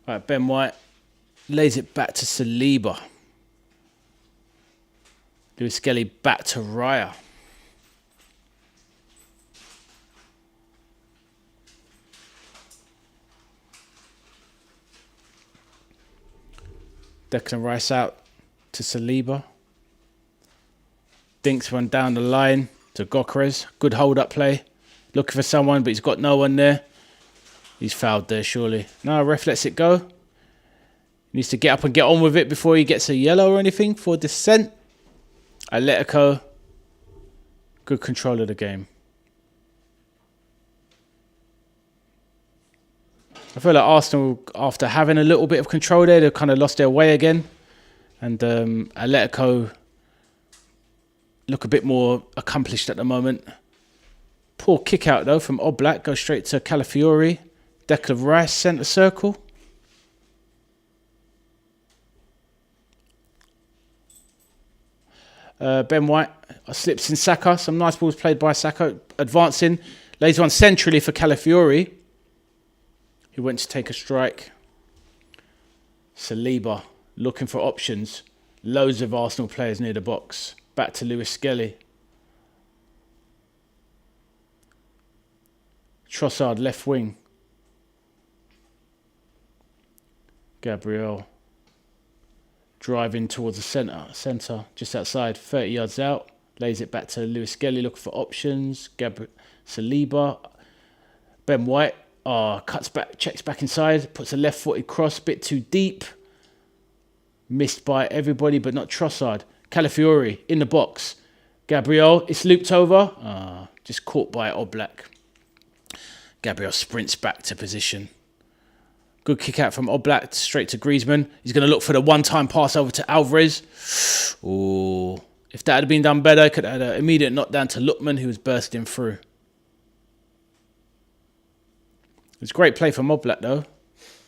Right, Ben White lays it back to Saliba. Lewis Skelly back to Raya. Declan Rice out to Saliba. Dinks one down the line to Gokrez. Good hold-up play. Looking for someone, but he's got no one there. He's fouled there, surely. No, ref lets it go. He needs to get up and get on with it before he gets a yellow or anything for dissent. Atletico, good control of the game. I feel like Arsenal, after having a little bit of control there, they've kind of lost their way again. And Atletico look a bit more accomplished at the moment. Poor kick out though from Oblak, goes straight to Calafiori. Declan Rice, centre circle. Ben White slips in Saka. Some nice balls played by Saka. Advancing. Lays one centrally for Calafiori, who went to take a strike. Saliba looking for options. Loads of Arsenal players near the box. Back to Lewis Skelly. Trossard left wing. Gabriel driving towards the centre, just outside, 30 yards out. Lays it back to Lewis Skelly, looking for options. Saliba. Ben White cuts back, checks back inside, puts a left-footed cross, bit too deep. Missed by everybody, but not Trossard. Calafiori in the box. Gabriel, it's looped over. Just caught by Oblak. Gabriel sprints back to position. Good kick out from Oblak, straight to Griezmann. He's going to look for the one-time pass over to Alvarez. Ooh. If that had been done better, could have had an immediate knockdown to Lookman, who was bursting through. It was great play from Oblak, though.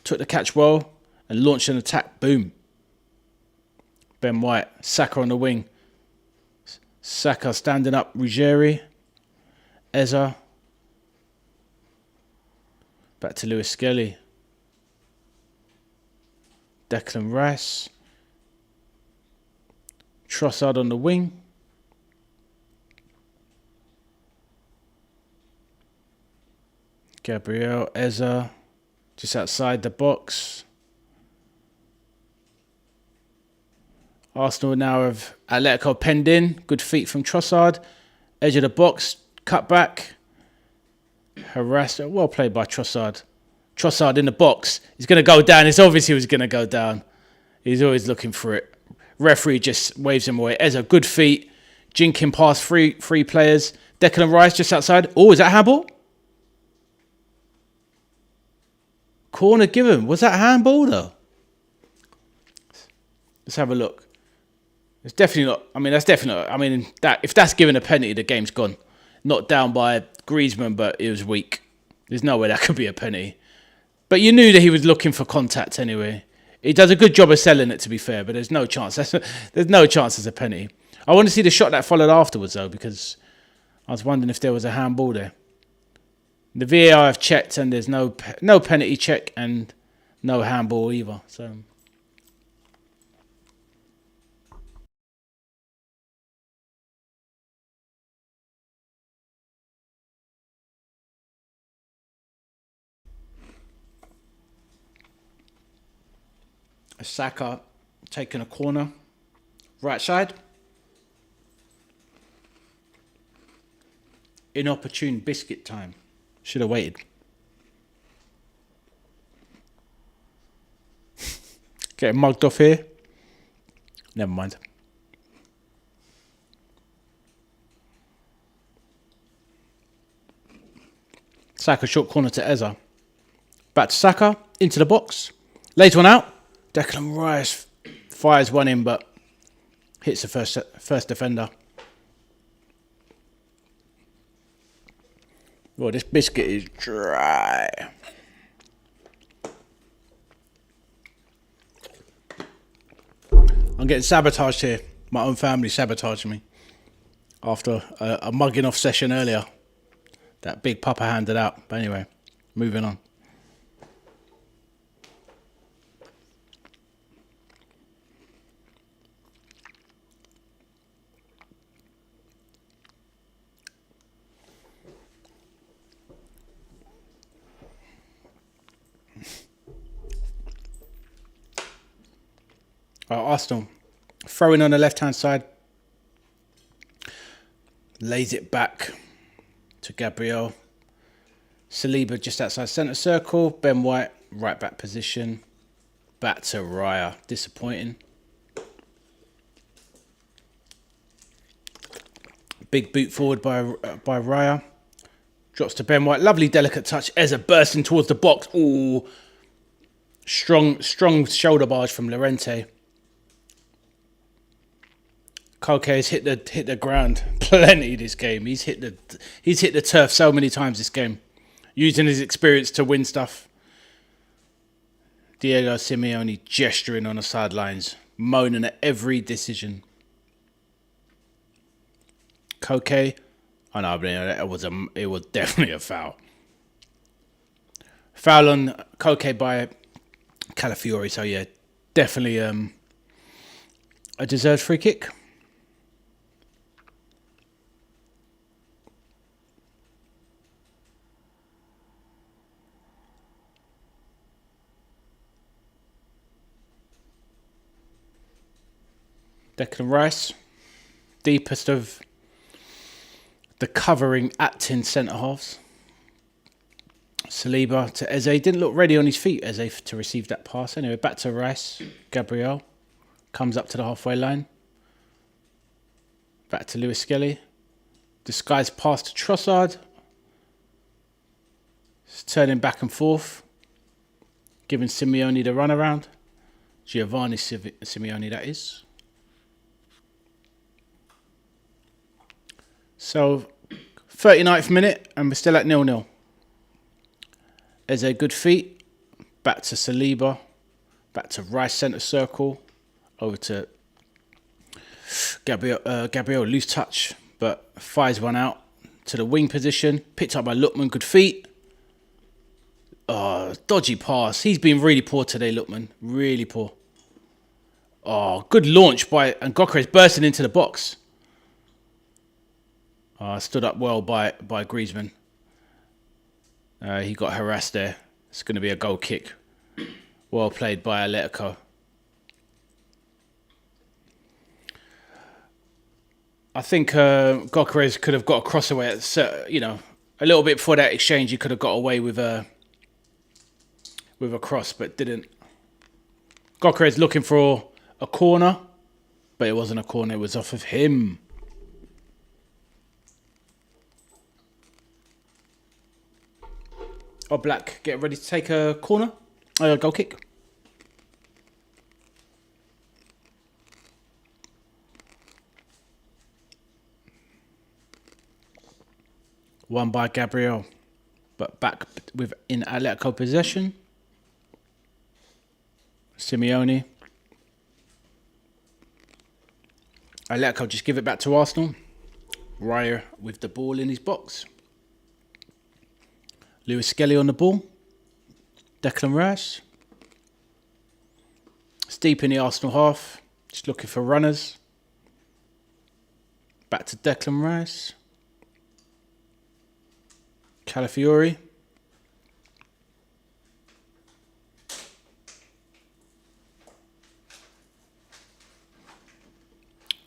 Took the catch well and launched an attack. Boom. Ben White. Saka on the wing. Saka standing up. Ruggieri. Eza. Back to Lewis Skelly. Declan Rice. Trossard on the wing. Gabriel, Eza, just outside the box. Arsenal now have Atletico penned in. Good feet from Trossard. Edge of the box, cut back. Harassed. Well played by Trossard. Trossard in the box. He's going to go down. It's obvious he was going to go down. He's always looking for it. Referee just waves him away. Eza, good feet. Jinking past three players. Declan Rice just outside. Oh, is that handball? Corner given. Was that handball though? Let's have a look. It's definitely not. I mean, that's definitely not. I mean, that if that's given a penalty, the game's gone. Knocked down by Griezmann, but it was weak. There's no way that could be a penalty. But you knew that he was looking for contact anyway. He does a good job of selling it, to be fair, but there's no chance. There's no chance as a penalty. I want to see the shot that followed afterwards, though, because I was wondering if there was a handball there. The VAR have checked, and there's no penalty check and no handball either. So Saka taking a corner, right side. Inopportune biscuit time. Should have waited. Getting mugged off here. Never mind. Saka short corner to Eza. Back to Saka. Into the box. Later one out. Declan Rice fires one in, but hits the first defender. Well, this biscuit is dry. I'm getting sabotaged here. My own family sabotaged me after a mugging off session earlier. That big papa handed out. But anyway, moving on. Arsenal throwing on the left-hand side. Lays it back to Gabriel. Saliba just outside centre circle. Ben White, right back position. Back to Raya. Disappointing. Big boot forward by Raya. Drops to Ben White. Lovely delicate touch. Eza bursting towards the box. Ooh. Strong shoulder barge from Llorente. Koke has hit the ground plenty this game. He's hit the turf so many times this game, using his experience to win stuff. Diego Simeone gesturing on the sidelines, moaning at every decision. Koke, oh no, it was definitely a foul. Foul on Koke by Calafiori. So yeah, definitely a deserved free kick. Declan Rice, deepest of the covering Atin centre-halves. Saliba to Eze. Didn't look ready on his feet, Eze, to receive that pass. Anyway, back to Rice. Gabriel comes up to the halfway line. Back to Lewis Skelly. Disguised pass to Trossard. It's turning back and forth. Giving Simeone the runaround. Giovanni Simeone, that is. So, 39th minute, and we're still at 0-0. Eze, good feet. Back to Saliba. Back to Rice centre circle. Over to Gabriel, loose touch, but fires one out to the wing position. Picked up by Lookman, good feet. Oh, dodgy pass. He's been really poor today, Lookman. Really poor. Oh, good launch by... And Gyökeres bursting into the box. Stood up well by Griezmann. He got harassed there. It's going to be a goal kick. Well played by Atletico. I think Gyökeres could have got a cross away at, a little bit before that exchange. He could have got away with a cross, but didn't. Gyökeres looking for a corner, but it wasn't a corner. It was off of him. Black, get ready to take a corner. Goal kick. Won by Gabriel, but back in Atletico possession. Simeone. Atletico just give it back to Arsenal. Raya with the ball in his box. Lewis Skelly on the ball. Declan Rice. It's deep in the Arsenal half. Just looking for runners. Back to Declan Rice. Calafiori.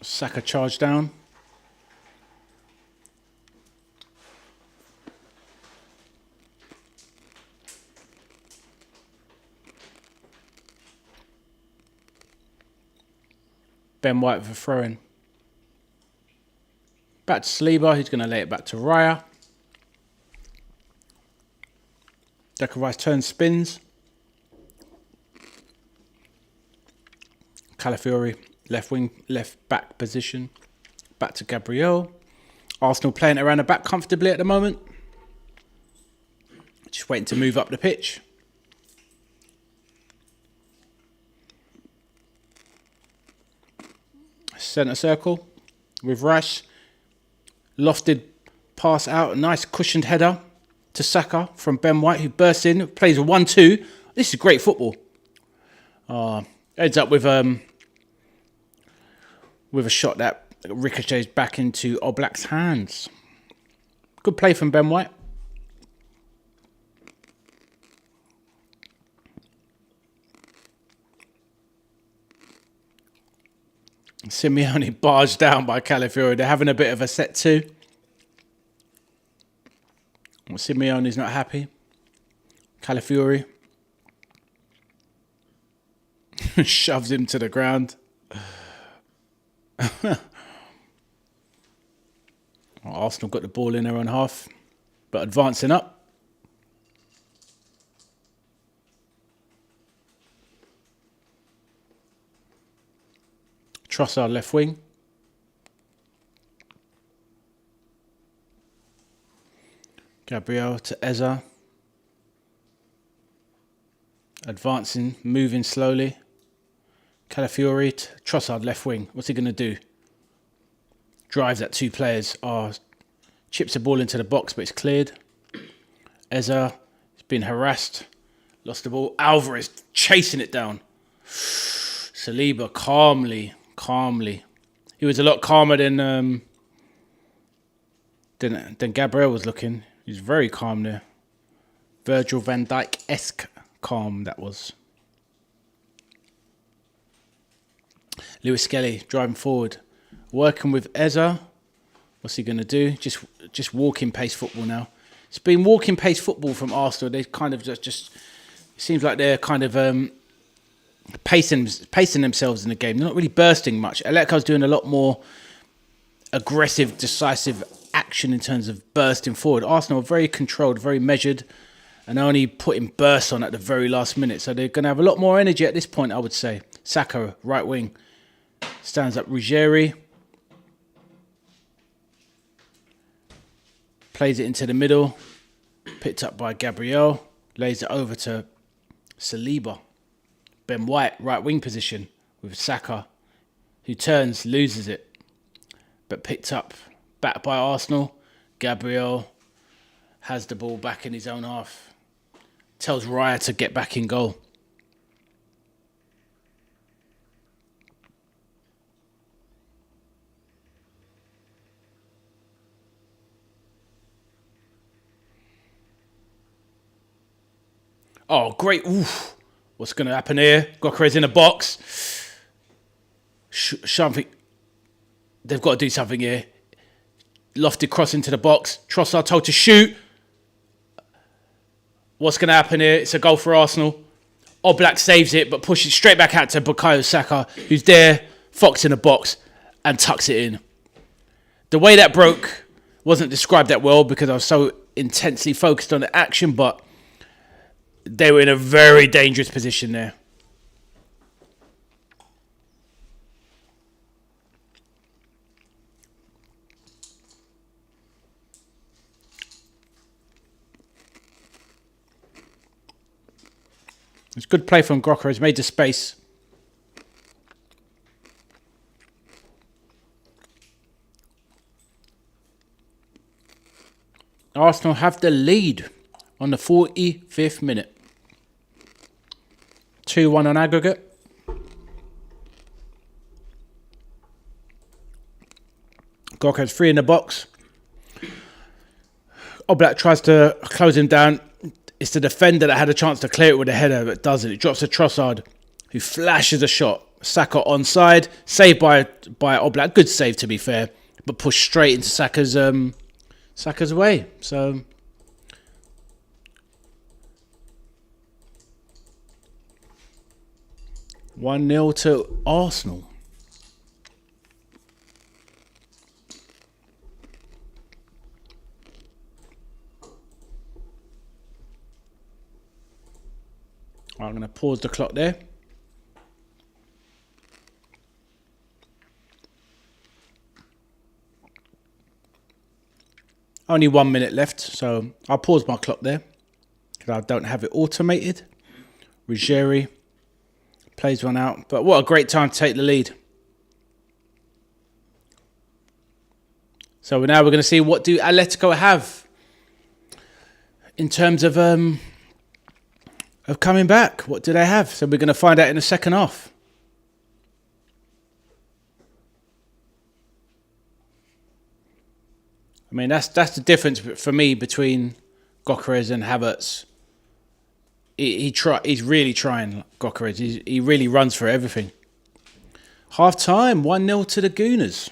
Saka charge down. Ben White with a throw-in. Back to Saliba. He's going to lay it back to Raya. Declan Rice turns, spins. Calafiori, left wing, left back position. Back to Gabriel. Arsenal playing around the back comfortably at the moment. Just waiting to move up the pitch. Centre circle with Rice. Lofted pass out. A nice cushioned header to Saka from Ben White, who bursts in, plays a 1-2. This is great football. Ends up with a shot that ricochets back into Oblak's hands. Good play from Ben White. Simeone barged down by Calafiori. They're having a bit of a set too. Simeone's not happy. Calafiori shoves him to the ground. Arsenal got the ball in their own half, but advancing up. Trossard left wing. Gabriel to Eze. Advancing, moving slowly. Calafiori to Trossard left wing. What's he going to do? Drives at two players. Chips the ball into the box, but it's cleared. Eze has been harassed. Lost the ball. Alvarez chasing it down. Saliba calmly. He was a lot calmer than Gabriel was looking. He's very calm there. Virgil van Dijk-esque calm that was. Lewis Skelly driving forward. Working with Eze. What's he going to do? Just walking pace football now. It's been walking pace football from Arsenal. They kind of just it seems like they're kind of pacing themselves in the game. They're not really bursting much. Atletico's doing a lot more aggressive, decisive action in terms of bursting forward. Arsenal are very controlled, very measured, and only putting bursts on at the very last minute. So they're going to have a lot more energy at this point, I would say. Saka, right wing, stands up. Ruggieri plays it into the middle, picked up by Gabriel, lays it over to Saliba. Ben White, right wing position with Saka, who turns, loses it, but picked up, back by Arsenal. Gabriel has the ball back in his own half, tells Raya to get back in goal. Oh, great. Oof. What's going to happen here? Gokeres in a box. Something. They've got to do something here. Lofted cross into the box. Trossard told to shoot. What's going to happen here? It's a goal for Arsenal. Oblak saves it, but pushes straight back out to Bukayo Saka, who's there, Fox in the box, and tucks it in. The way that broke wasn't described that well because I was so intensely focused on the action, but they were in a very dangerous position there. It's good play from Grocker. He's made the space. Arsenal have the lead on the 45th minute. 2-1 on aggregate. Gorka's free in the box. Oblak tries to close him down. It's the defender that had a chance to clear it with a header, but doesn't. It drops to Trossard, who flashes a shot. Saka onside, saved by Oblak. Good save, to be fair, but pushed straight into Saka's way. So 1-0 to Arsenal. I'm going to pause the clock there. Only 1 minute left, so I'll pause my clock there because I don't have it automated. Ruggieri plays one out, but what a great time to take the lead. So now we're going to see what do Atletico have in terms of coming back. What do they have? So we're going to find out in the second half. I mean, that's the difference for me between Gokeres and Havertz. He's really trying, Gokeres. He really runs for everything. Half time, 1-0 to the Gooners.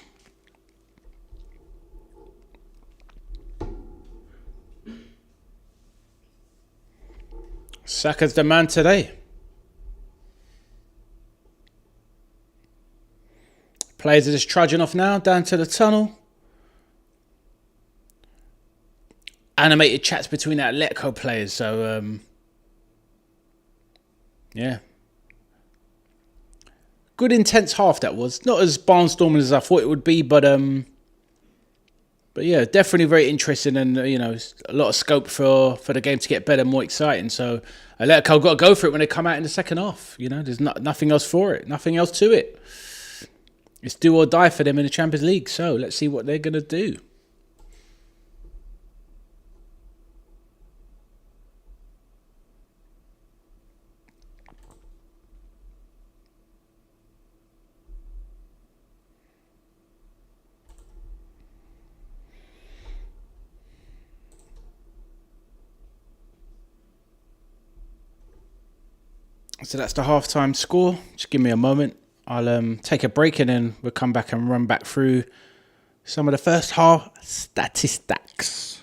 Saka's the man today. Players are just trudging off now, down to the tunnel. Animated chats between Atletico players, so yeah. Good intense half that was. Not as barnstorming as I thought it would be, but yeah, definitely very interesting and a lot of scope for the game to get better, more exciting. So Atletico got to go for it when they come out in the second half. There's nothing else for it, nothing else to it. It's do or die for them in the Champions League. So let's see what they're gonna do. So that's the halftime score. Just give me a moment. I'll take a break and then we'll come back and run back through some of the first half statistics.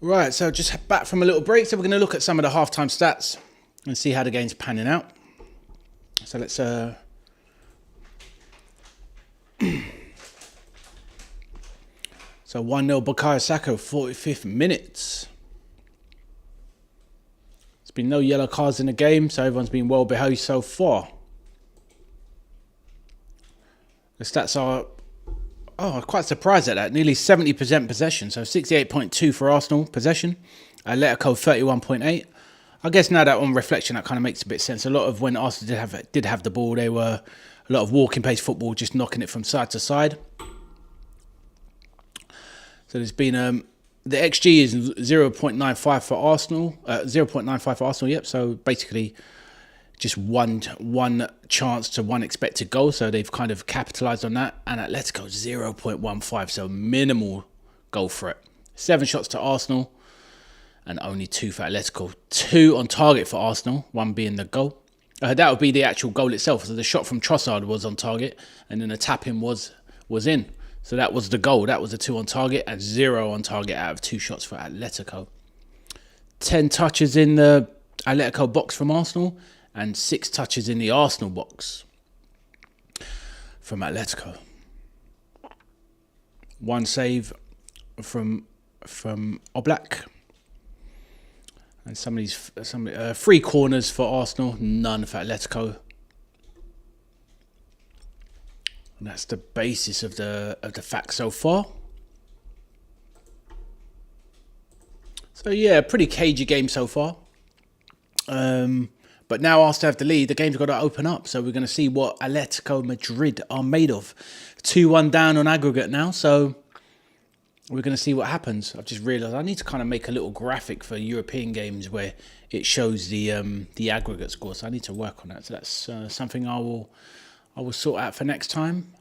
Right, so just back from a little break. So we're going to look at some of the halftime stats and see how the game's panning out. So let's so 1-0 Bukayo Saka, 45th minute. There's been no yellow cards in the game, so everyone's been well behaved so far. The stats are, I'm quite surprised at that. Nearly 70% possession, so 68.2 for Arsenal possession. Atletico 31.8. I guess now that on reflection, that kind of makes a bit of sense. A lot of when Arsenal did have the ball, they were a lot of walking pace football, just knocking it from side to side. So there's been the XG is 0.95 for Arsenal, 0.95 for Arsenal. Yep. So basically, just one chance to one expected goal. So they've kind of capitalised on that. And Atletico 0.15, so minimal goal threat. 7 shots to Arsenal and only 2 for Atletico. 2 on target for Arsenal, 1 being the goal. That would be the actual goal itself. So the shot from Trossard was on target and then the tap-in was in. So that was the goal. That was the 2 on target and 0 on target out of 2 shots for Atletico. 10 touches in the Atletico box from Arsenal and 6 touches in the Arsenal box from Atletico. 1 save from Oblak. And some of these 3 corners for Arsenal, none for Atletico. And that's the basis of the facts so far. So yeah, pretty cagey game so far. But now Arsenal have the lead, the game's got to open up. So we're going to see what Atletico Madrid are made of. 2-1 down on aggregate now, so we're going to see what happens. I've just realised I need to kind of make a little graphic for European games where it shows the aggregate score. So I need to work on that. So that's something I will sort out for next time.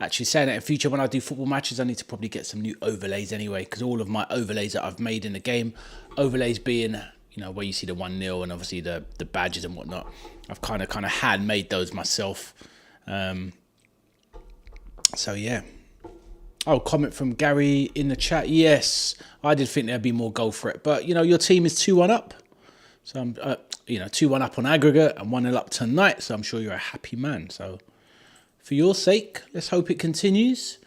Actually, saying that in future when I do football matches, I need to probably get some new overlays anyway, because all of my overlays that I've made in the game, overlays being, where you see the 1-0 and obviously the badges and whatnot, I've kind of handmade those myself. So yeah. Oh, comment from Gary in the chat. Yes, I did think there'd be more goal threat, but your team is 2-1 up. So I'm, 2-1 up on aggregate and 1-0 up tonight. So I'm sure you're a happy man. So for your sake, let's hope it continues.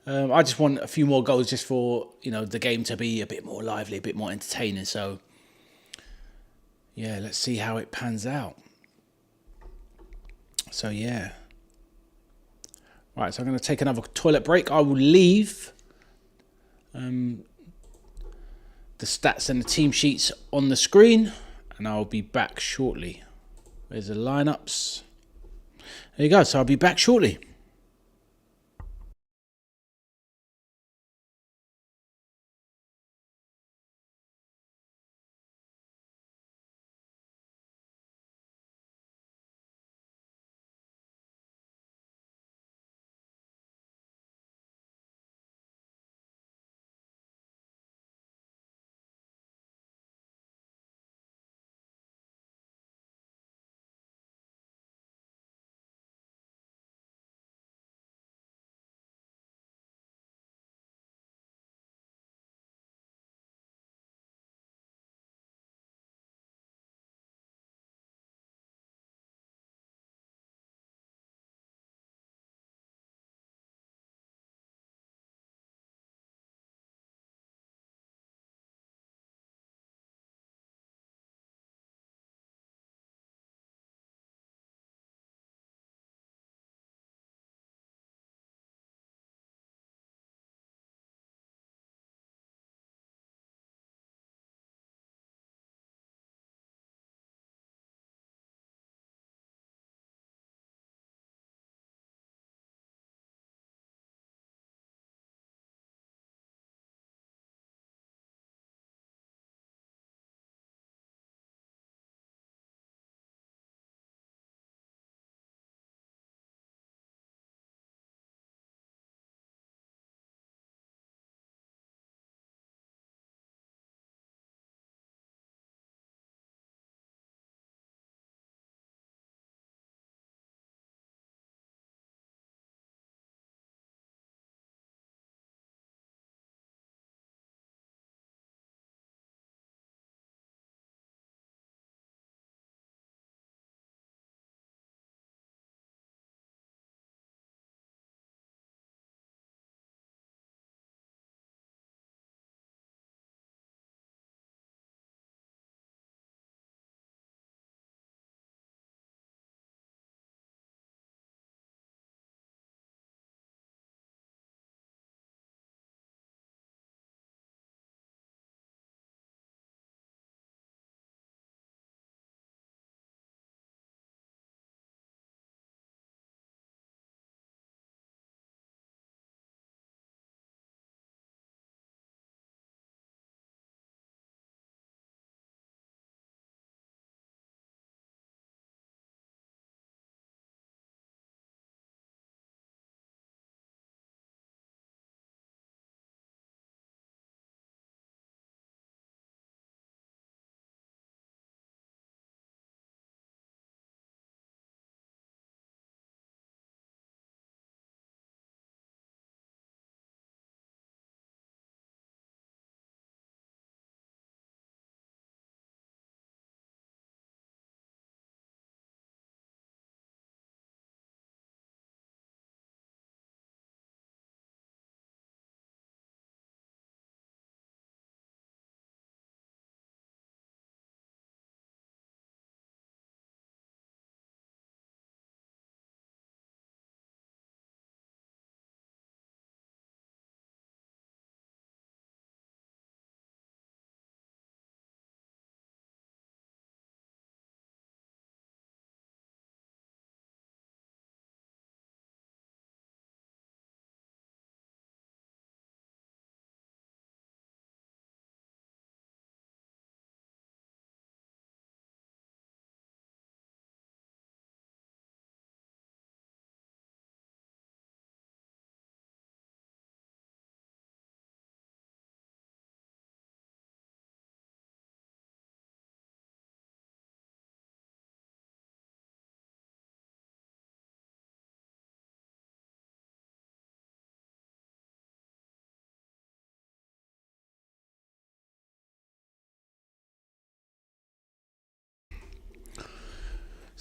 I just want a few more goals just for, the game to be a bit more lively, a bit more entertaining. So, yeah, let's see how it pans out. So, yeah. Right, so I'm going to take another toilet break. I will leave the stats and the team sheets on the screen, and I'll be back shortly. There's the lineups. There you go. So I'll be back shortly.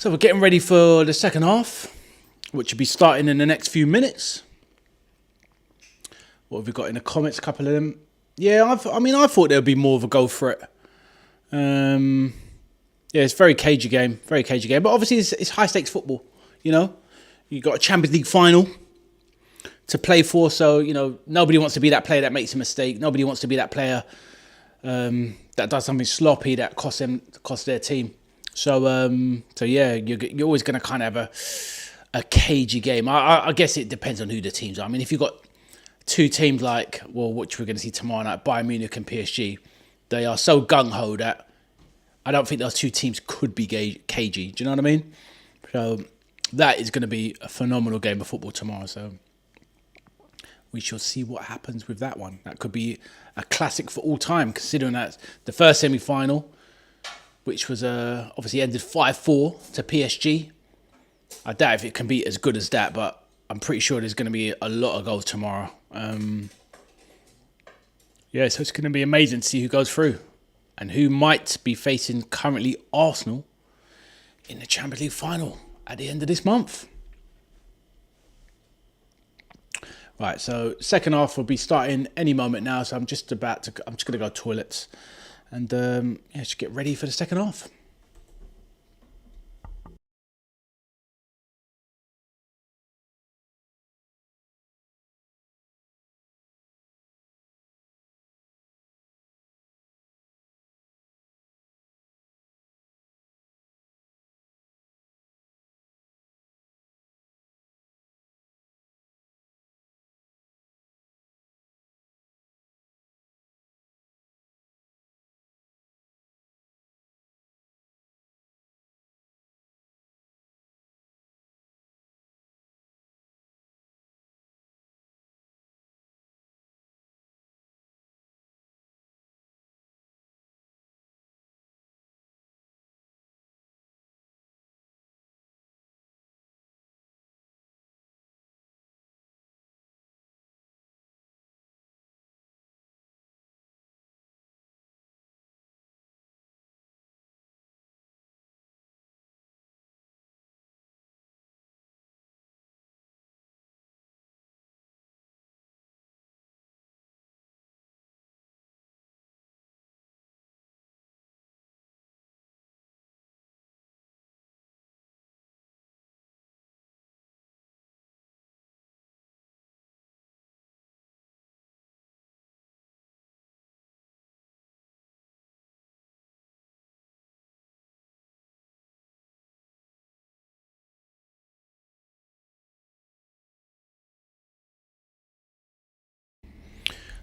So we're getting ready for the second half, which will be starting in the next few minutes. What have we got in the comments? A couple of them. Yeah, I thought there would be more of a go for it. Yeah, it's a very cagey game. Very cagey game. But obviously it's high stakes football, you know. You've got a Champions League final to play for. So, you know, nobody wants to be that player that makes a mistake. Nobody wants to be that player that does something sloppy that costs their team. So yeah, you're always going to kind of have a cagey game. I guess it depends on who the teams are. I mean, if you've got two teams like, well, which we're going to see tomorrow night, Bayern Munich and PSG, they are so gung-ho that I don't think those two teams could be cagey. Do you know what I mean? So that is going to be a phenomenal game of football tomorrow. So we shall see what happens with that one. That could be a classic for all time, considering that the first semi-final, which was obviously ended 5-4 to PSG. I doubt if it can be as good as that, but I'm pretty sure there's going to be a lot of goals tomorrow. Yeah, so it's going to be amazing to see who goes through and who might be facing currently Arsenal in the Champions League final at the end of this month. Right, so second half will be starting any moment now. So I'm just going to go toilets and yeah, just get ready for the second half.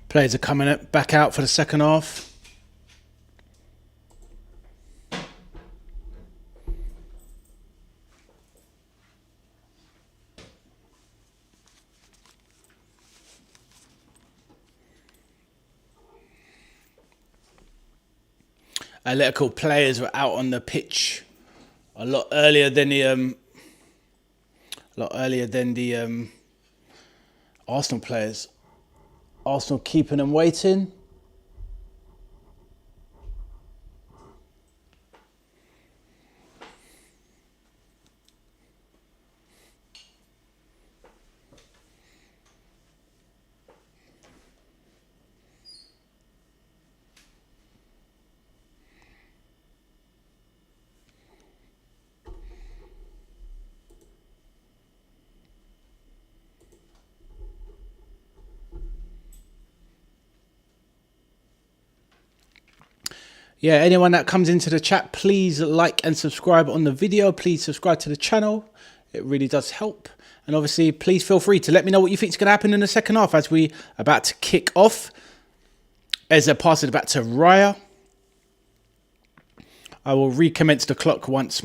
Players are coming back out for the second half. Atletico players were out on the pitch a lot earlier than the Arsenal players. Arsenal keeping them waiting. Yeah, anyone that comes into the chat, please like and subscribe on the video. Please subscribe to the channel. It really does help. And obviously, please feel free to let me know what you think is going to happen in the second half as we are about to kick off. Ezra passes it back to Raya. I will recommence the clock once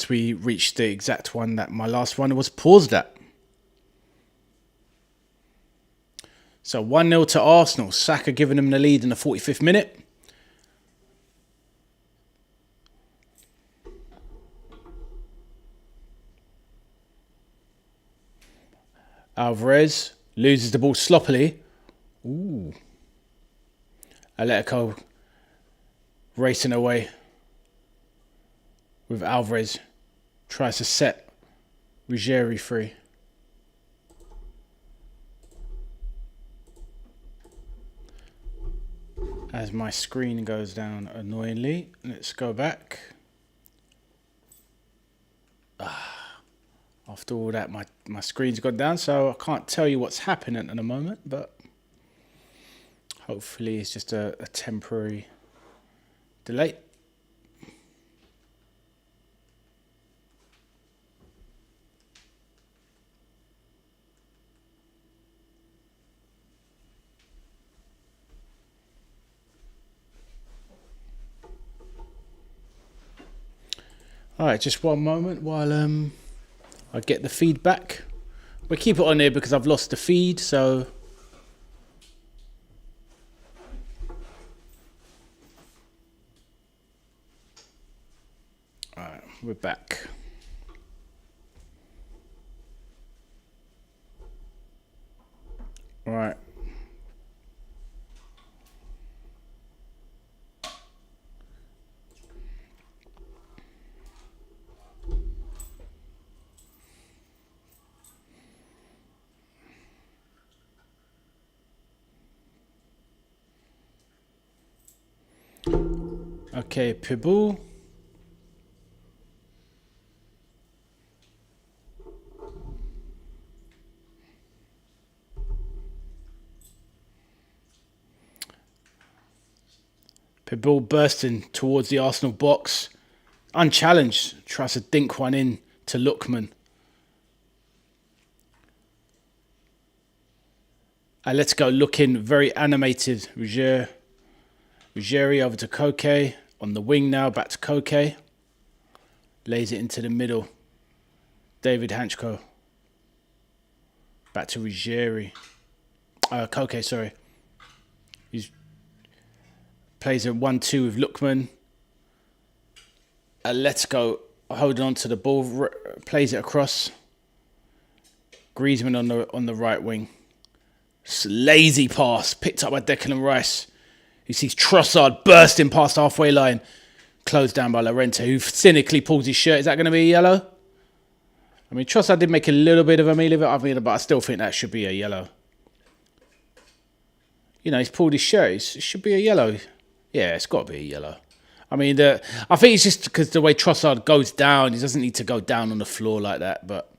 we reach the exact one that my last one was paused at. So 1-0 to Arsenal. Saka giving them the lead in the 45th minute. Alvarez loses the ball sloppily. Ooh. Atletico racing away. with Alvarez. Tries to set Ruggieri free. As my screen goes down annoyingly. Let's go back. After all that, my screen's gone down, so I can't tell you what's happening at the moment, but hopefully it's just a temporary delay. All right, just one moment while I get the feedback. We'll keep it on here because I've lost the feed, so all right, we're back. All right. Okay, Pitbull. Pitbull bursting towards the Arsenal box. Unchallenged. Tries to dink one in to Lookman. Atletico looking very animated. Ruggieri over to Koke. On the wing now, back to Koke. Lays it into the middle. David Hanchko. Back to Ruggieri. Koke, sorry. He plays a 1-2 with Lookman. Atletico holding on to the ball. Plays it across. Griezmann on the right wing. Lazy pass. Picked up by Declan Rice. He sees Trossard bursting past the halfway line. Closed down by Llorente, who cynically pulls his shirt. Is that going to be a yellow? I mean, Trossard did make a little bit of a meal of it, but I still think that should be a yellow. You know, he's pulled his shirt. It should be a yellow. Yeah, it's got to be a yellow. I mean, I think it's just because the way Trossard goes down, he doesn't need to go down on the floor like that, but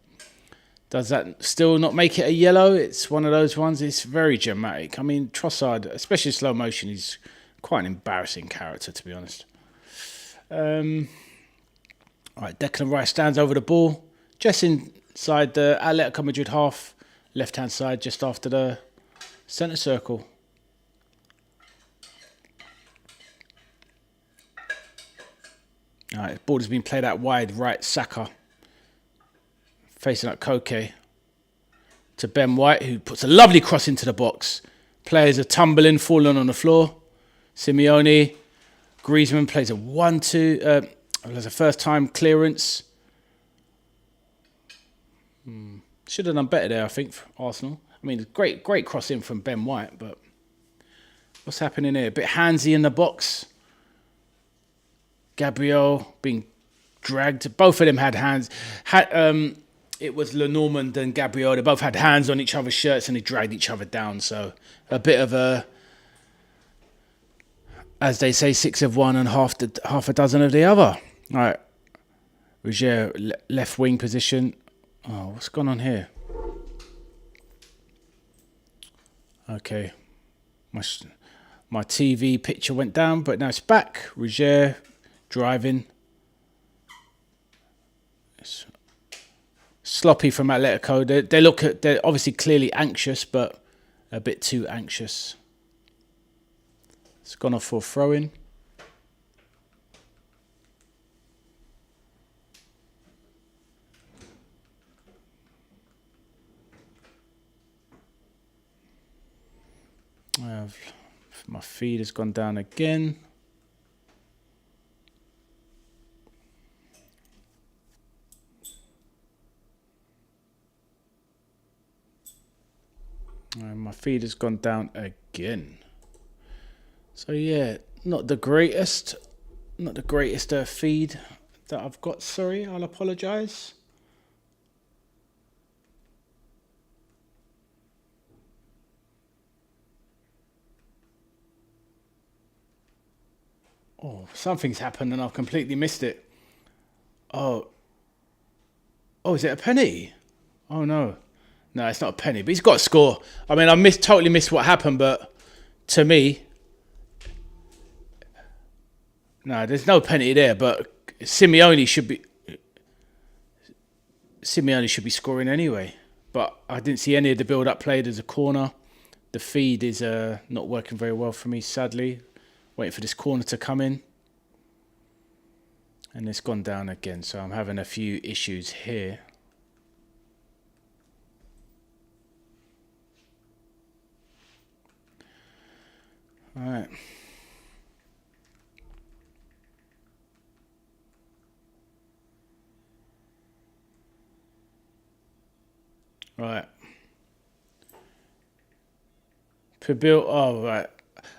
does that still not make it a yellow? It's one of those ones. It's very dramatic. I mean, Trossard, especially slow motion, he's quite an embarrassing character, to be honest. All right, Declan Rice stands over the ball, just inside the Atletico Madrid half, left-hand side, just after the centre circle. All right, the ball has been played out wide, right, Saka. Facing up Koke to Ben White, who puts a lovely cross into the box. Players are tumbling, falling on the floor. Simeone, Griezmann plays a 1-2. There's a first-time clearance. Should have done better there, I think, for Arsenal. I mean, great cross in from Ben White, but what's happening here? A bit handsy in the box. Gabriel being dragged. Both of them had hands. It was Lenormand and Gabriel. They both had hands on each other's shirts and they dragged each other down. So a bit of a, as they say, 6 of one and half a dozen of the other. All right. Ruggieri, left wing position. Oh, what's gone on here? Okay. My TV picture went down, but now it's back. Ruggieri driving. It's sloppy from Atletico. They're obviously clearly anxious, but a bit too anxious. It's gone off for a throw-in. My feed has gone down again. My feed has gone down again. So yeah, not the greatest feed that I've got. Sorry, I'll apologise. Oh, something's happened and I've completely missed it. Oh, is it a penny? Oh no, it's not a penny. But he's got to score. I mean, I totally missed what happened, but to me, no, there's no penalty there. But Simeone should be scoring anyway. But I didn't see any of the build-up played as a corner. The feed is not working very well for me, sadly. Waiting for this corner to come in. And it's gone down again, so I'm having a few issues here. All right. Right. Pibil. Oh, right.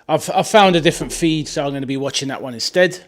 I've found a different feed, so I'm going to be watching that one instead.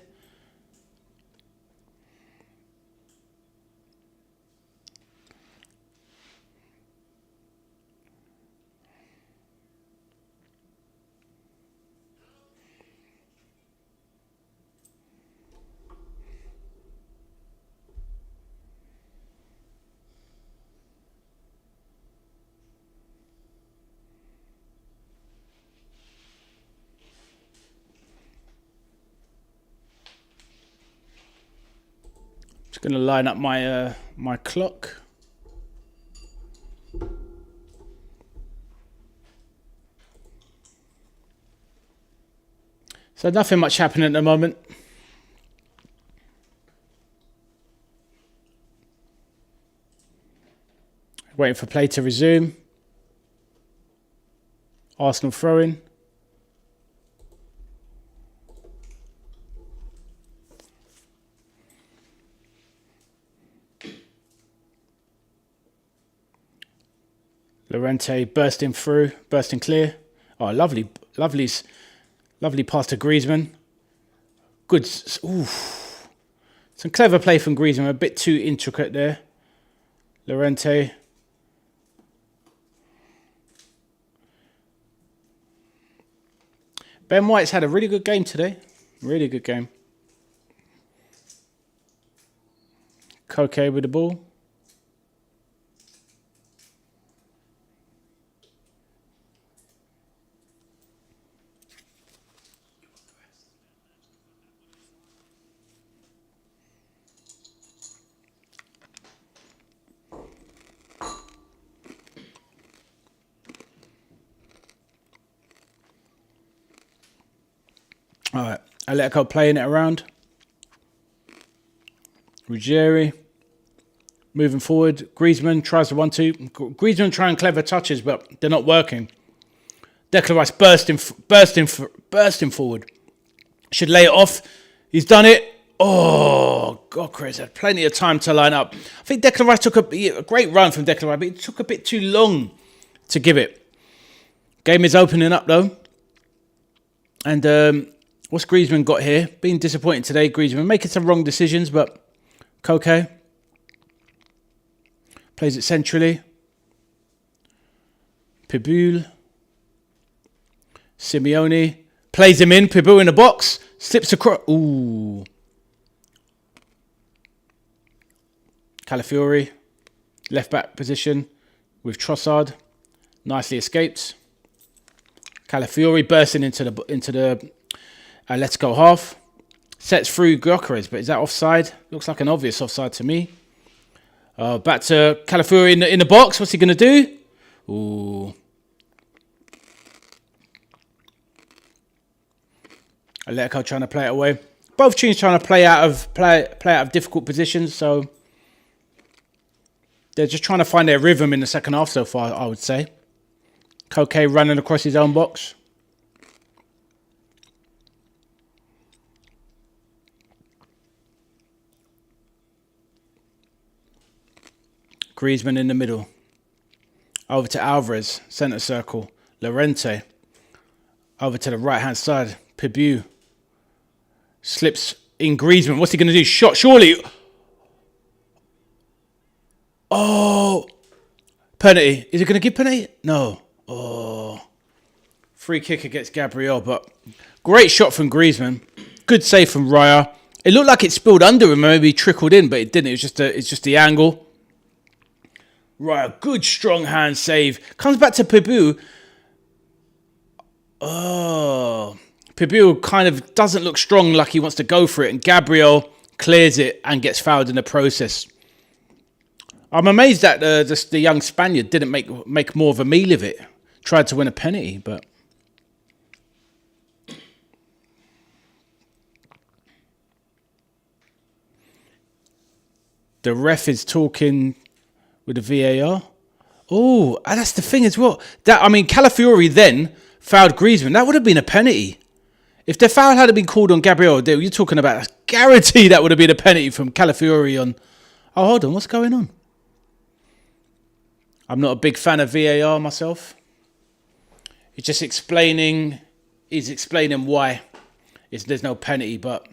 Just going to line up my my clock. So nothing much happening at the moment. Waiting for play to resume. Arsenal throw-in. Llorente bursting clear. Oh, lovely pass to Griezmann. Good. Ooh. Some clever play from Griezmann. A bit too intricate there. Llorente. Ben White's had a really good game today. Really good game. Koke with the ball. All right, Atletico playing it around. Ruggieri moving forward. Griezmann tries the 1-2. Griezmann trying clever touches, but they're not working. Declan Rice bursting forward. Should lay it off. He's done it. Oh, God, Chris had plenty of time to line up. I think Declan Rice took a great run from Declan Rice, but it took a bit too long to give it. Game is opening up, though. And what's Griezmann got here? Being disappointed today, Griezmann. Making some wrong decisions, but Koke plays it centrally. Pibul. Simeone plays him in. Pibul in the box. Slips across. Ooh. Calafiori. Left back position with Trossard. Nicely escaped. Calafiori bursting into the Atletico half. Sets through Gyökeres, but is that offside? Looks like an obvious offside to me. Back to Calafiori in the box. What's he going to do? Ooh. Atletico trying to play it away. Both teams trying to play out of difficult positions, so they're just trying to find their rhythm in the second half so far, I would say. Koke running across his own box. Griezmann in the middle. Over to Alvarez, centre circle. Llorente. Over to the right-hand side. Pibu. Slips in Griezmann. What's he going to do? Shot, surely. Oh, penalty. Is he going to give penalty? No. Oh, free kick against Gabriel, but great shot from Griezmann. Good save from Raya. It looked like it spilled under him, maybe trickled in, but it didn't. It's just the angle. Raya, good strong hand save. Comes back to Pibu. Oh, Pibu kind of doesn't look strong, like he wants to go for it, and Gabriel clears it and gets fouled in the process. I'm amazed that the young Spaniard didn't make more of a meal of it. Tried to win a penalty, but the ref is talking with the VAR. Oh, and that's the thing as well. Calafiori then fouled Griezmann. That would have been a penalty. If the foul had been called on Gabriel, you're talking about a guarantee that would have been a penalty from Calafiori on. Oh, hold on, what's going on? I'm not a big fan of VAR myself. He's explaining why there's no penalty, but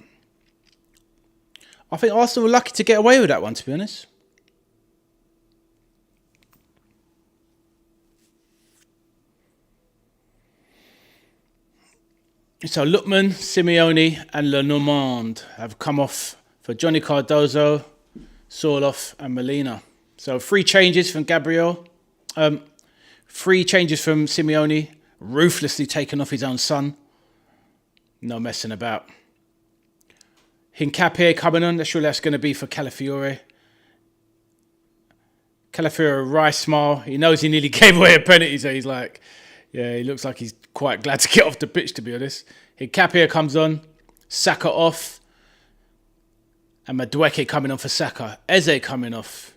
I think Arsenal were lucky to get away with that one, to be honest. So Lookman, Simeone and Lenormand have come off for Johnny Cardozo, Sorloth and Molina. So 3 changes from Gabriel. 3 changes from Simeone, ruthlessly taken off his own son. No messing about. Hincapié coming on. Surely that's going to be for Calafiori. Calafiori, Rice smile. He knows he nearly gave away a penalty, so he's like, yeah, he looks like he's quite glad to get off the pitch, to be honest. Hincapié comes on. Saka off. And Madueke coming on for Saka. Eze coming off.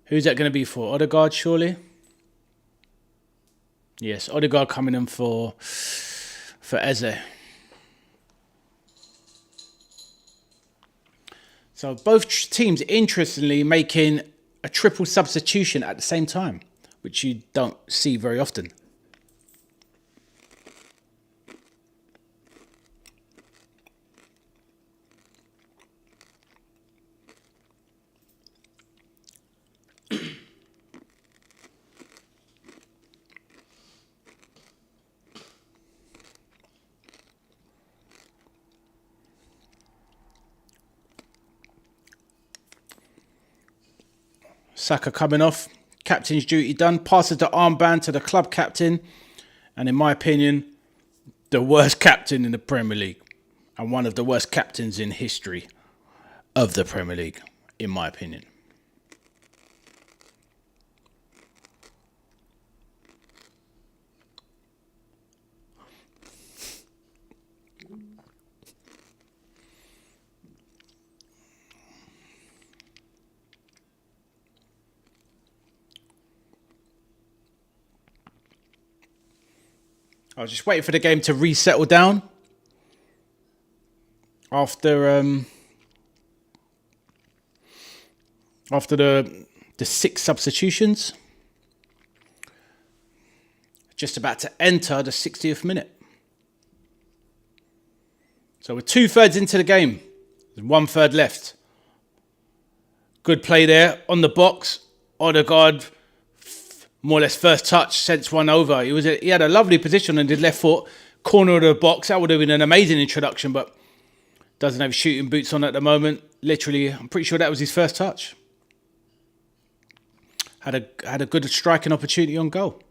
Who's that going to be for? Odegaard, surely? Yes, Odegaard coming in for Eze. So both teams, interestingly, making a triple substitution at the same time, which you don't see very often. Saka coming off, captain's duty done, passes the armband to the club captain, and in my opinion, the worst captain in the Premier League, and one of the worst captains in history of the Premier League, in my opinion. I was just waiting for the game to resettle down after the 6 substitutions. Just about to enter the 60th minute. So we're 2/3 into the game. There's 1/3 left. Good play there on the box. Odegaard, more or less first touch, sends one over. He had a lovely position on his left foot, corner of the box. That would have been an amazing introduction, but doesn't have shooting boots on at the moment. Literally, I'm pretty sure that was his first touch. Had a good striking opportunity on goal.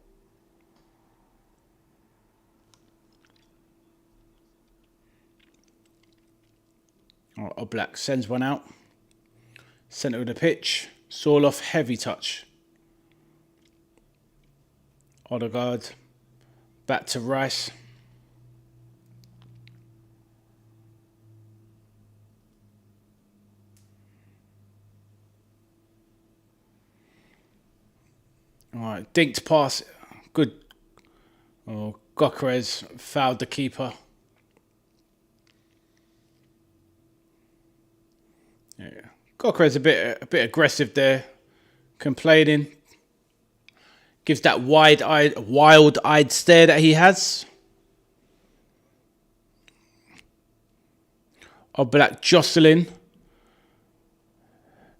Oblak sends one out. Centre of the pitch. Sorloth, heavy touch. Odegaard, back to Rice. All right, dinked pass. Good. Oh, Gokrez fouled the keeper. Yeah, Gokrez a bit aggressive there, complaining. Gives that wild-eyed stare that he has. Oblak jostling.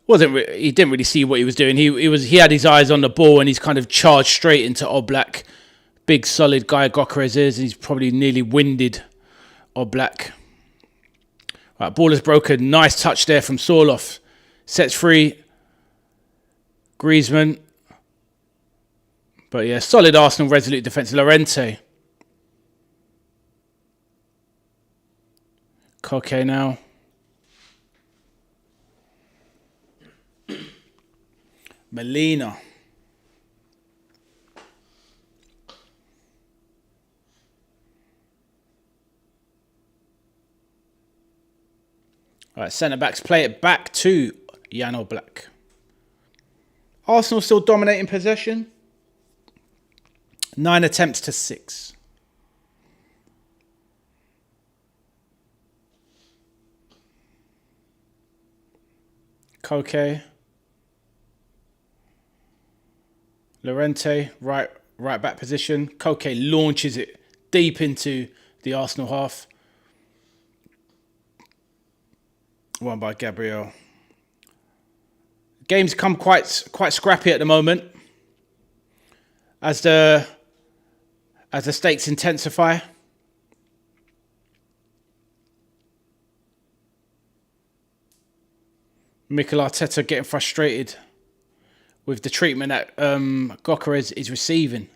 He didn't really see what he was doing. He had his eyes on the ball and he's kind of charged straight into Oblak. Big solid guy Gyökeres is. He's probably nearly winded Oblak. Right, ball is broken. Nice touch there from Sorloth. Sets free. Griezmann. But yeah, solid Arsenal resolute defence. Llorente. Koke now. Molina. All right, centre-backs play it back to Jan Oblak. Arsenal still dominating possession. 9 attempts to 6. Koke. Llorente, right back position. Koke launches it deep into the Arsenal half. Won by Gabriel. Game's come quite scrappy at the moment. As the stakes intensify. Mikel Arteta getting frustrated with the treatment that Gyökeres is receiving.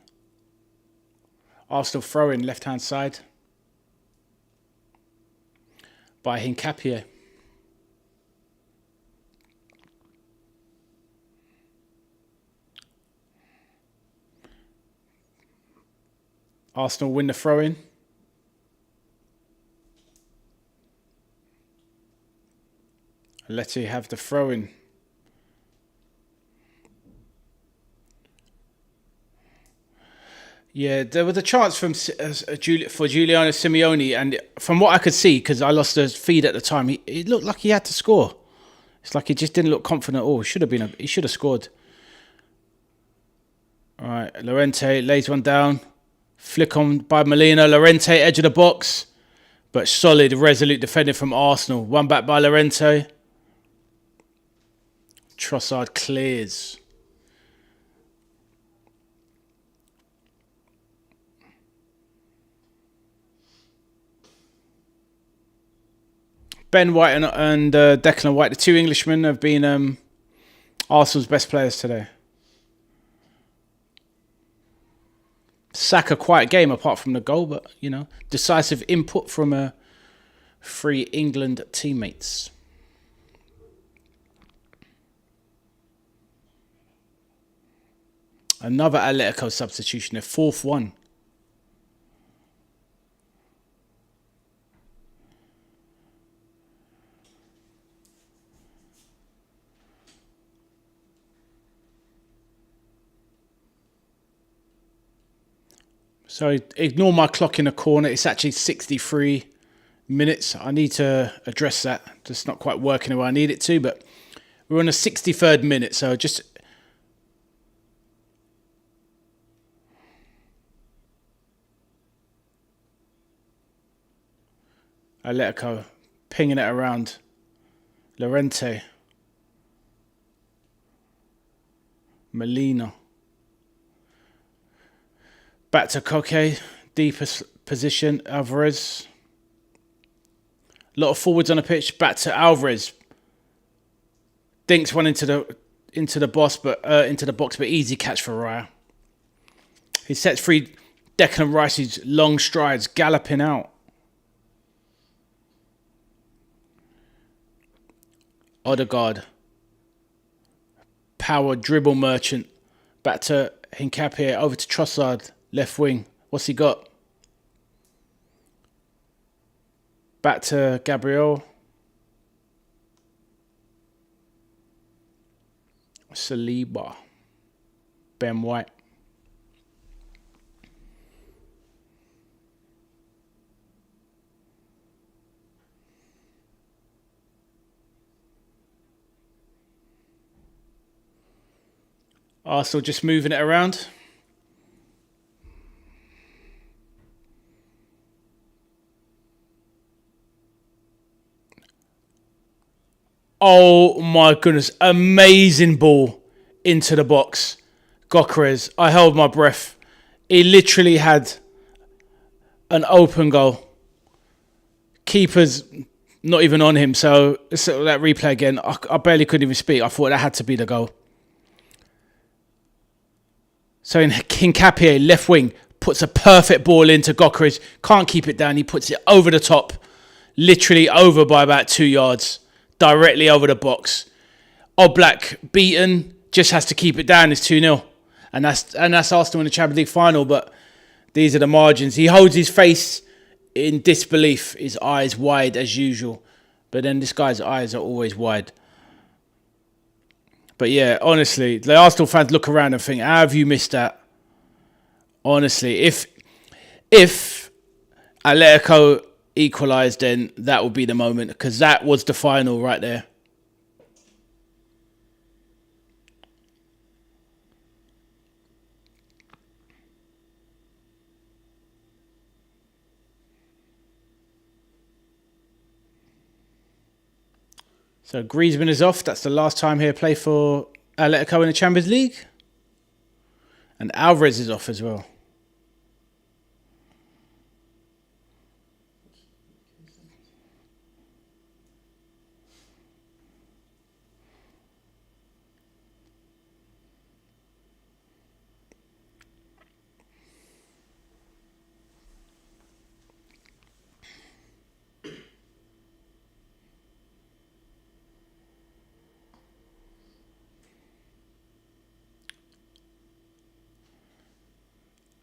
Arsenal throwing left-hand side by Hincapié. Arsenal win the throw-in. Atleti have the throw-in. Yeah, there was a chance for Giuliano Simeone, and from what I could see, because I lost the feed at the time, it looked like he had to score. It's like he just didn't look confident at all. He should have scored. All right, Llorente lays one down. Flick on by Molina. Llorente, edge of the box. But solid, resolute defending from Arsenal. One back by Llorente. Trossard clears. Ben White and Declan White, the two Englishmen, have been Arsenal's best players today. Saka, quiet game apart from the goal, but, decisive input from 3 England teammates. Another Atletico substitution, their 4th one. So ignore my clock in the corner. It's actually 63 minutes. I need to address that. Just not quite working the way I need it to, but we're on the 63rd minute. So just... Atletico pinging it around. Llorente. Molina. Back to Koke, deepest position, Alvarez. A lot of forwards on the pitch. Back to Alvarez. Dinks one into the box, but easy catch for Raya. He sets free Declan Rice's long strides, galloping out. Odegaard. Power dribble merchant. Back to Hincapié, over to Trossard. Left wing. What's he got? Back to Gabriel. Saliba. Ben White. Arsenal just moving it around. Oh my goodness. Amazing ball into the box. Gyökeres. I held my breath. He literally had an open goal. Keeper's not even on him. So that replay again. I barely couldn't even speak. I thought that had to be the goal. So in Hincapié, left wing, puts a perfect ball into Gyökeres. Can't keep it down. He puts it over the top. Literally over by about 2 yards. Directly over the box. Oblak beaten. Just has to keep it down. It's 2-0. And that's Arsenal in the Champions League final. But these are the margins. He holds his face in disbelief. His eyes wide as usual. But then this guy's eyes are always wide. But yeah, honestly, the Arsenal fans look around and think, how have you missed that? Honestly, if Atletico equalised, then that would be the moment, because that was the final right there. So Griezmann is off. That's the last time he'll play for Atletico in the Champions League. And Alvarez is off as well.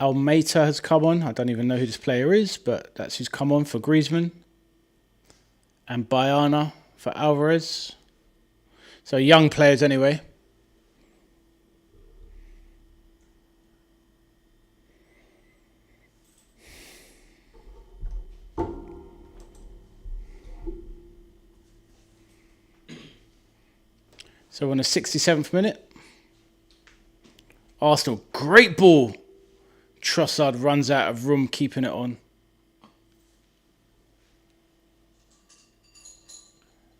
Almeida has come on. I don't even know who this player is, but that's who's come on for Griezmann. And Bayana for Alvarez. So young players anyway. So on the 67th minute. Arsenal, great ball. Trossard runs out of room, keeping it on.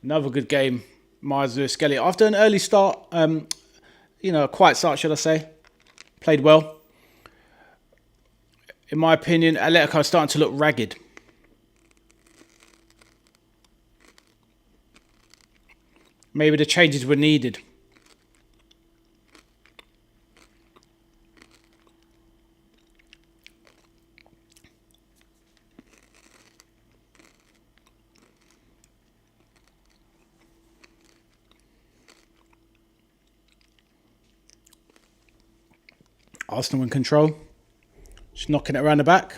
Another good game. Myers Lewis Skelly. After an early start, a quiet start, should I say. Played well. In my opinion, Atletico is starting to look ragged. Maybe the changes were needed. Arsenal in control. Just knocking it around the back.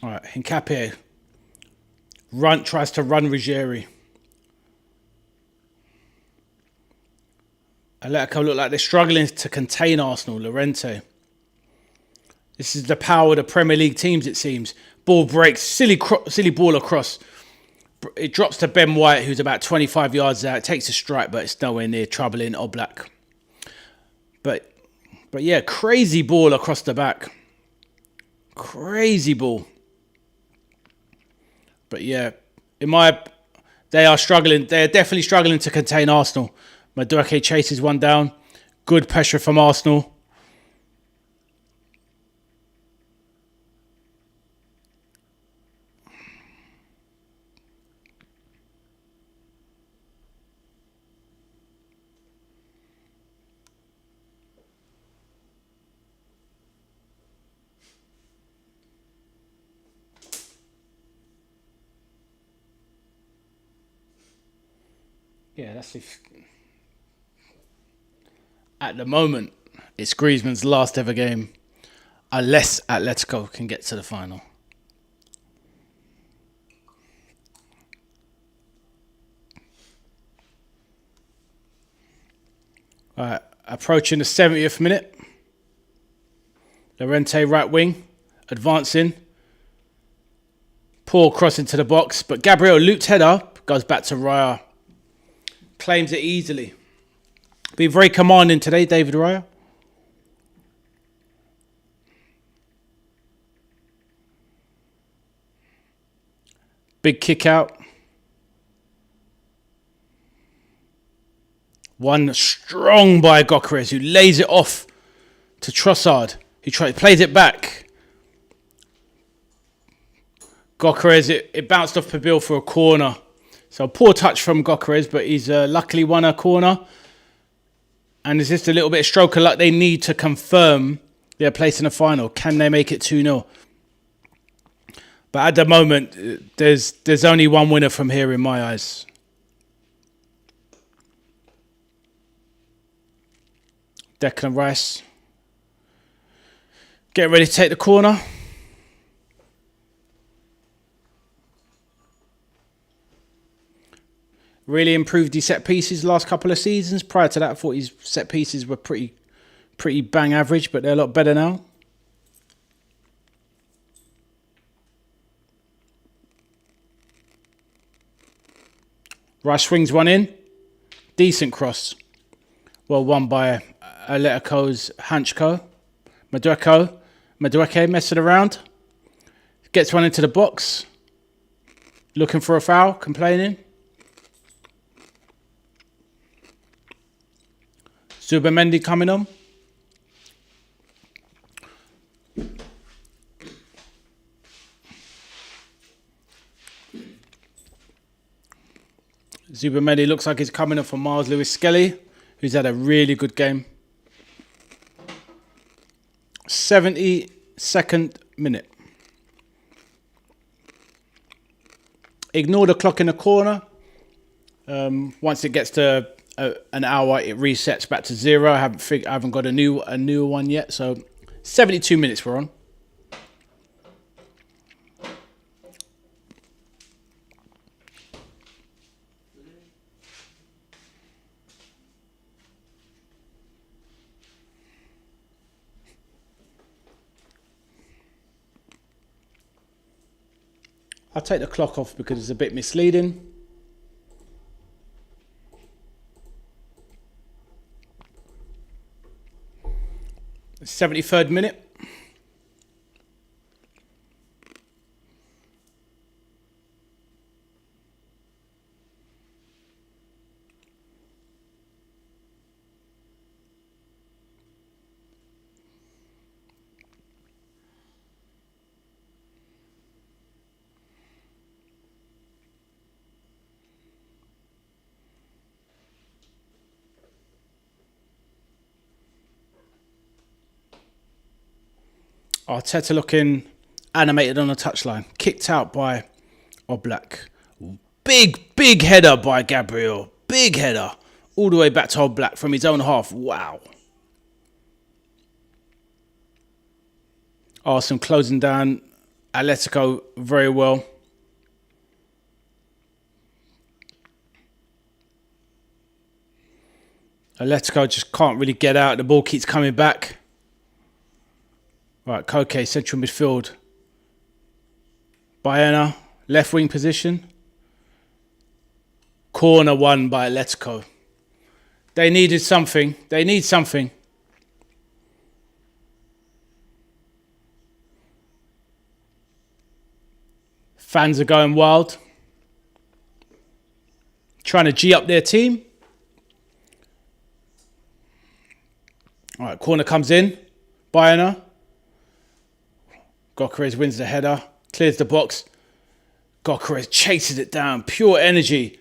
All right, Hincapié. Tries to run Ruggieri. Atletico look like they're struggling to contain Arsenal. Llorente. This is the power of the Premier League teams, it seems. Ball breaks, silly ball across. It drops to Ben White, who's about 25 yards out. It takes a strike, but it's nowhere near troubling Oblak. But yeah, crazy ball across the back. Crazy ball. But yeah, they are struggling. They are definitely struggling to contain Arsenal. Madueke chases one down. Good pressure from Arsenal. Yeah, that's if. At the moment, it's Griezmann's last ever game, unless Atletico can get to the final. All right, approaching the 70th minute. Llorente right wing, advancing. Poor cross into the box, but Gabriel looped header goes back to Raya. Claims it easily. Been very commanding today, David Raya. Big kick out. One strong by Gyökeres, who lays it off to Trossard, who plays it back. Gyökeres, it bounced off Pabil for a corner. So poor touch from Gyökeres, but he's luckily won a corner. And it's just a little bit of stroke of luck they need to confirm their place in the final. Can they make it 2-0? But at the moment, there's only one winner from here in my eyes. Declan Rice. Getting ready to take the corner. Really improved his set pieces the last couple of seasons. Prior to that, I thought his set pieces were pretty bang average, but they're a lot better now. Rice swings one in. Decent cross. Well won by Atletico's Hanchko. Madueke messing around. Gets one into the box. Looking for a foul, complaining. Zubimendi coming on. Zubimendi looks like he's coming up for Miles Lewis-Skelly, who's had a really good game. 72nd minute. Ignore the clock in the corner. Once it gets to an hour, it resets back to 0. I haven't got a new one yet. So 72 minutes we're on. I'll take the clock off because it's a bit misleading. The 73rd minute. Arteta looking animated on the touchline. Kicked out by Oblak. Big header by Gabriel. Big header. All the way back to Oblak from his own half. Wow. Arsenal closing down Atletico very well. Atletico just can't really get out. The ball keeps coming back. Right, Koke, central midfield. Baena, left wing position. Corner won by Atletico. They needed something. They need something. Fans are going wild. Trying to G up their team. All right, corner comes in. Baena. Gyökeres wins the header, clears the box. Gyökeres chases it down, pure energy.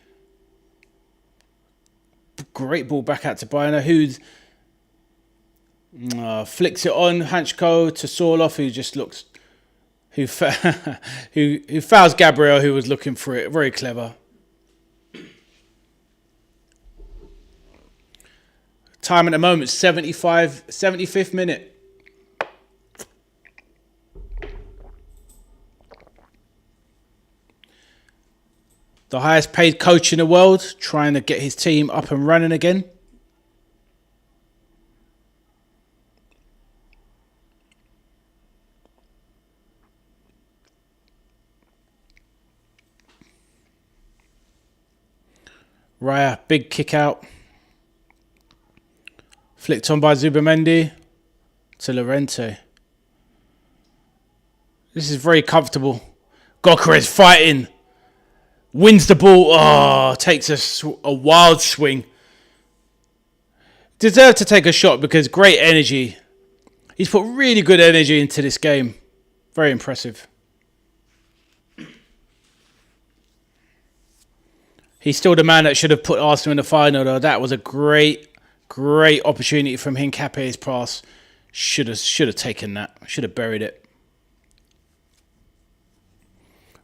Great ball back out to Baena, who flicks it on Hanchko to Sorloff, who just looks, who fouls Gabriel, who was looking for it. Very clever. Time at the moment, 75th minute. The highest paid coach in the world, trying to get his team up and running again. Raya, big kick out. Flicked on by Zubimendi to Llorente. This is very comfortable. Gyökeres fighting. Wins the ball. Oh, takes a wild swing. Deserved to take a shot because great energy. He's put really good energy into this game. Very impressive. He's still the man that should have put Arsenal in the final, though. That was a great opportunity from Hincape's pass. Should have taken that. Should have buried it.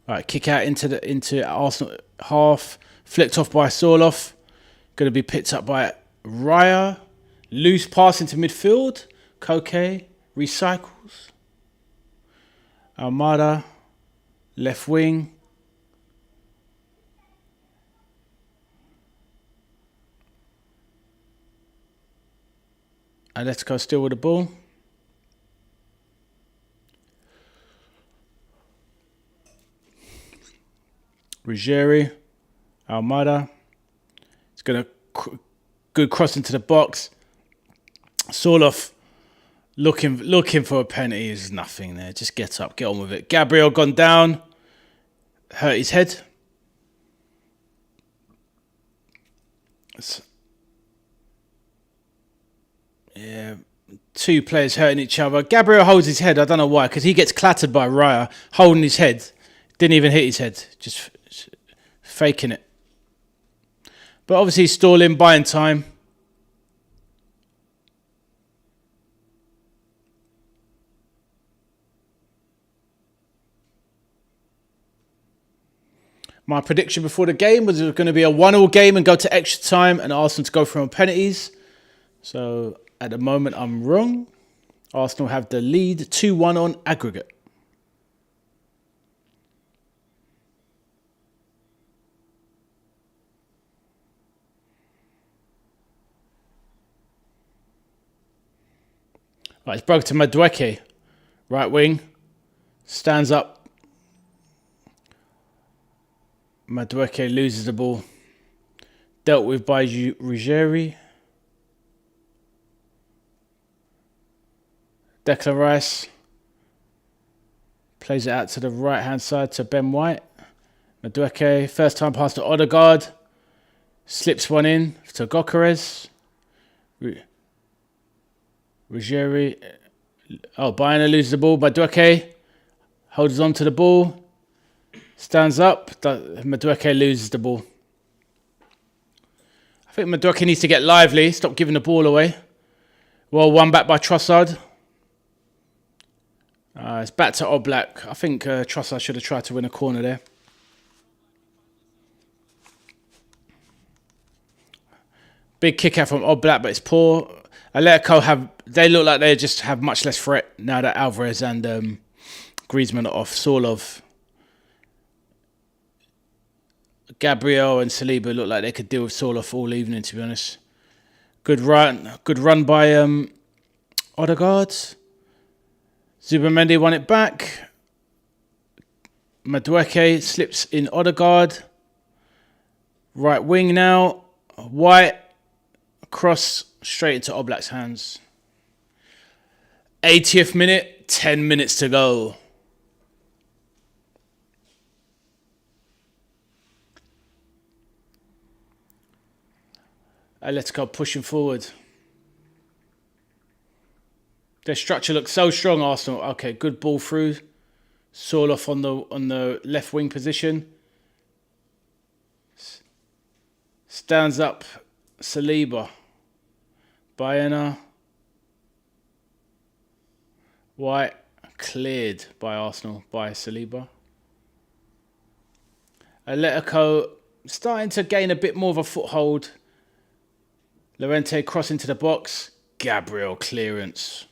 All right, kick out into Arsenal half. Flicked off by Sorloth. Going to be picked up by Raya. Loose pass into midfield. Koke recycles. Almada. Left wing. Atletico still with the ball. Ruggieri, Almada. It's going to good cross into the box. Sorloth looking for a penalty. There's nothing there. Just get up, get on with it. Gabriel gone down. Hurt his head. Yeah, two players hurting each other. Gabriel holds his head. I don't know why, because he gets clattered by Raya, holding his head. Didn't even hit his head, just faking it. But obviously he's stalling, buying time. My prediction before the game was it was going to be a 1-1 game and go to extra time and Arsenal to go from penalties. So at the moment I'm wrong. Arsenal have the lead 2-1 on aggregate. Right, it's broke to Madueke. Right wing. Stands up. Madueke loses the ball. Dealt with by Ruggieri. Declan Rice. Plays it out to the right hand side to Ben White. Madueke. First time pass to Odegaard. Slips one in to Gokares. Ruggieri. Oh, Bayern loses the ball. Madueke holds on to the ball. Stands up. Madueke loses the ball. I think Madueke needs to get lively. Stop giving the ball away. Well, one back by Trossard. It's back to Oblak. I think Trossard should have tried to win a corner there. Big kick out from Oblak, but it's poor. Atletico they look like they just have much less threat now that Alvarez and Griezmann are off. Sorloth, Gabriel and Saliba look like they could deal with Sorloth all evening, to be honest. Good run by Odegaard. Zubamendi won it back. Madueke slips in Odegaard. Right wing now. White. Cross straight into Oblak's hands. 80th minute, 10 minutes to go. Atletico pushing forward. Their structure looks so strong, Arsenal. Okay, good ball through. Sorloth on the left wing position. Stands up Saliba. Bayern. White cleared by Arsenal by Saliba. Atletico starting to gain a bit more of a foothold. Llorente cross into the box. Gabriel clearance.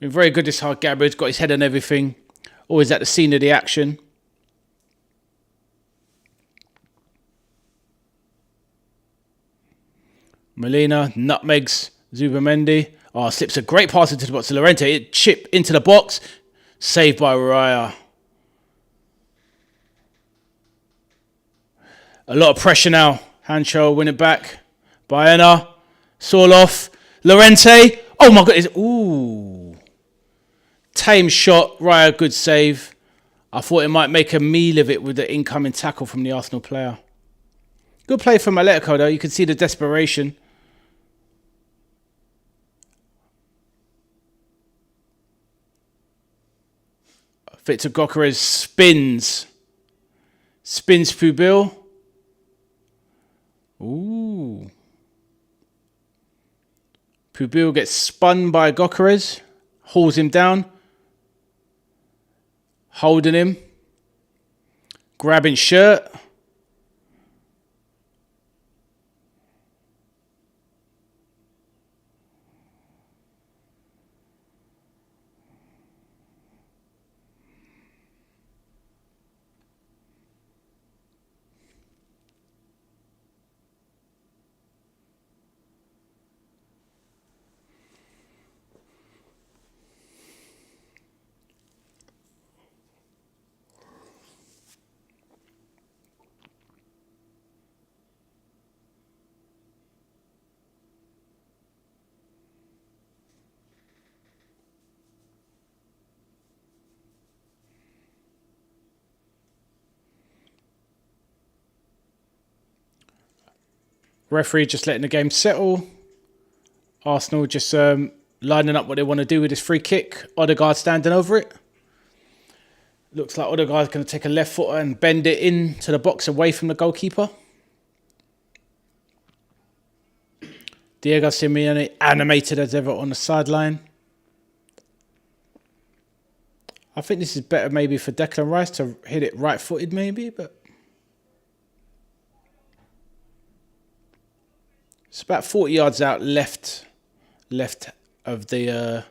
Been very good this hard. Gabriel's got his head on everything. Always at the scene of the action. Molina nutmegs Zubamendi. Oh, slips a great pass into the box to Llorente. It chip into the box. Saved by Raya. A lot of pressure now. Hancho win it back. Bayern. Sorloth. Llorente. Oh my God. Ooh. Tame shot. Raya, good save. I thought it might make a meal of it with the incoming tackle from the Arsenal player. Good play from Atletico though. You can see the desperation. Victor Gyökeres spins Pubil. Ooh. Pubil gets spun by Gyökeres, hauls him down, holding him, grabbing shirt. Referee just letting the game settle. Arsenal just lining up what they want to do with this free kick. Odegaard standing over it. Looks like Odegaard's going to take a left foot and bend it into the box away from the goalkeeper. Diego Simeone animated as ever on the sideline. I think this is better maybe for Declan Rice to hit it right-footed maybe, but it's about 40 yards out left of the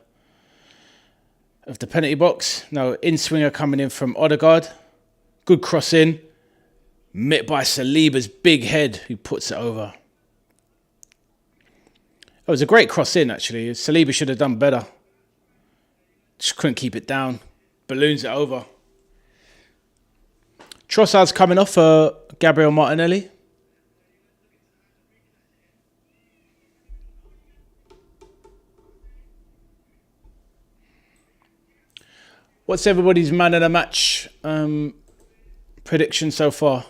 penalty box. No, in-swinger coming in from Odegaard. Good cross in. Met by Saliba's big head, who puts it over. It was a great cross in, actually. Saliba should have done better. Just couldn't keep it down. Balloons it over. Trossard's coming off for Gabriel Martinelli. What's everybody's man of the match prediction so far?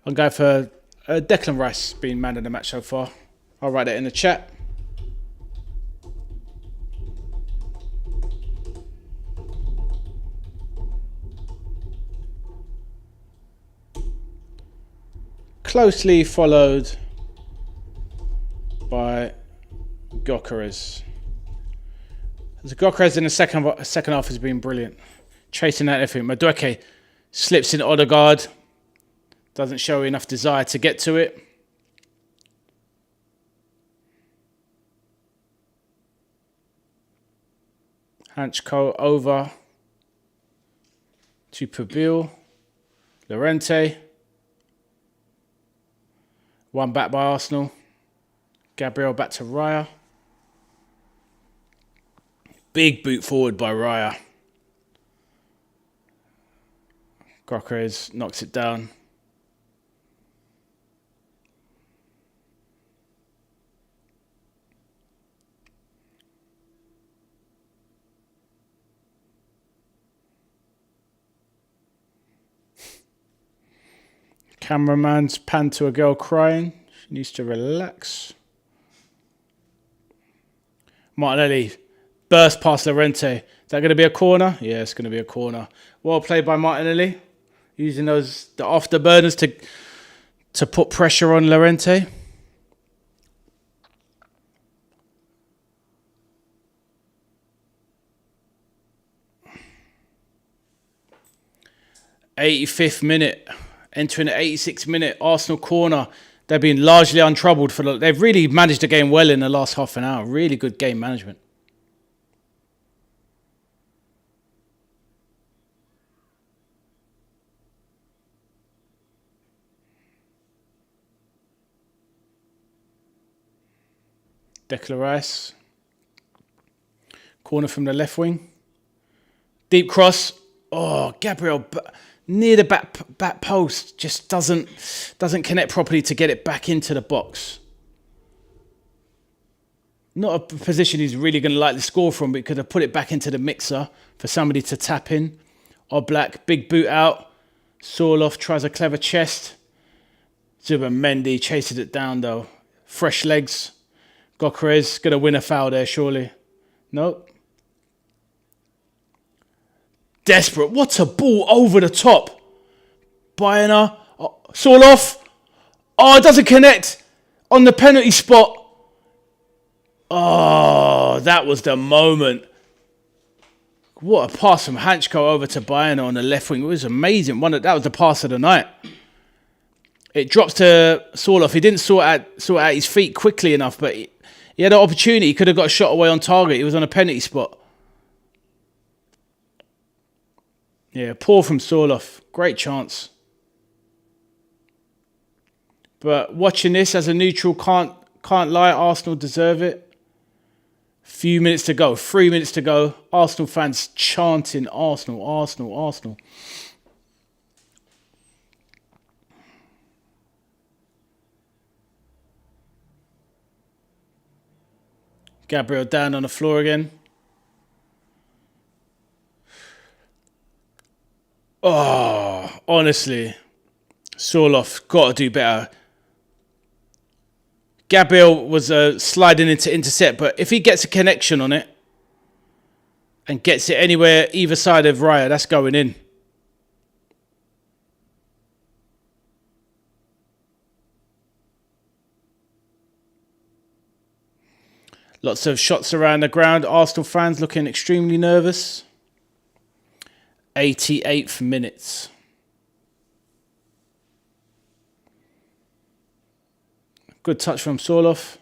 I'm going for Declan Rice being man of the match so far. I'll write that in the chat. Closely followed by Gyökeres. Gyökeres in the second half has been brilliant. Chasing out everything. Madueke slips in Odegaard. Doesn't show enough desire to get to it. Hanchko over to Pubil. Llorente. One back by Arsenal. Gabriel back to Raya. Big boot forward by Raya. Gyökeres knocks it down. Cameraman's pan to a girl crying. She needs to relax. Martinelli burst past Llorente. Is that going to be a corner? Yeah, it's going to be a corner. Well played by Martinelli. Using the afterburners to put pressure on Llorente. '85th minute. Entering the 86th minute, Arsenal corner. They've been largely untroubled they've really managed the game well in the last half an hour. Really good game management. Declan Rice. Corner from the left wing. Deep cross. Oh, Gabriel near the back post, just doesn't connect properly to get it back into the box. Not a position he's really going to like the score from, but he could have put it back into the mixer for somebody to tap in. Oblak, big boot out. Sorloth tries a clever chest. Zubimendi chases it down though. Fresh legs. Gokrez going to win a foul there, surely. Nope. Desperate. What a ball over the top. Bayana. Oh, Sorloth. Oh, it doesn't connect on the penalty spot. Oh, that was the moment. What a pass from Hanchko over to Bayana on the left wing. It was amazing. That was the pass of the night. It drops to Sorloth. He didn't sort out his feet quickly enough, but he had an opportunity. He could have got a shot away on target. He was on a penalty spot. Yeah, poor from Sorloth. Great chance. But watching this as a neutral, can't lie, Arsenal deserve it. Few minutes to go, 3 minutes to go. Arsenal fans chanting Arsenal, Arsenal, Arsenal. Gabriel down on the floor again. Oh, honestly, Sorloth got to do better. Gabriel was sliding into intercept, but if he gets a connection on it and gets it anywhere either side of Raya, that's going in. Lots of shots around the ground. Arsenal fans looking extremely nervous. 88th minute. Good touch from Sorloth.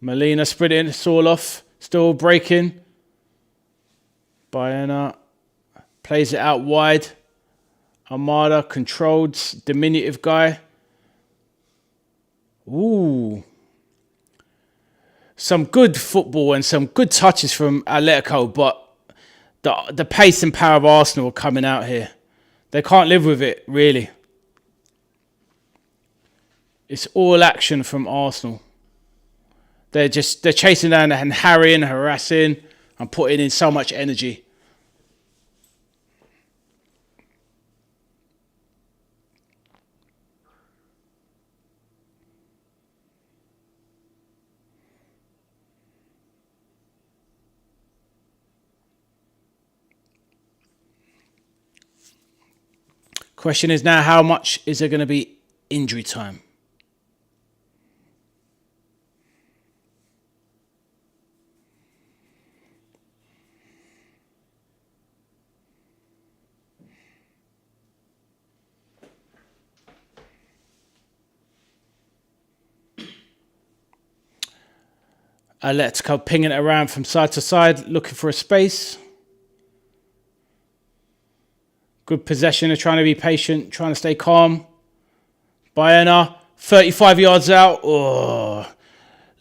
Molina sprinting. Sorloth still breaking. Bayana plays it out wide. Armada controlled. Diminutive guy. Ooh. Some good football and some good touches from Atletico, but the pace and power of Arsenal are coming out here. They can't live with it, really. It's all action from Arsenal. They're chasing down and harrying, harassing, and putting in so much energy. Question is now, how much is there going to be injury time? Atletico pinging it around from side to side, looking for a space. Good possession. They're trying to be patient, trying to stay calm. Bayana, 35 yards out. Oh,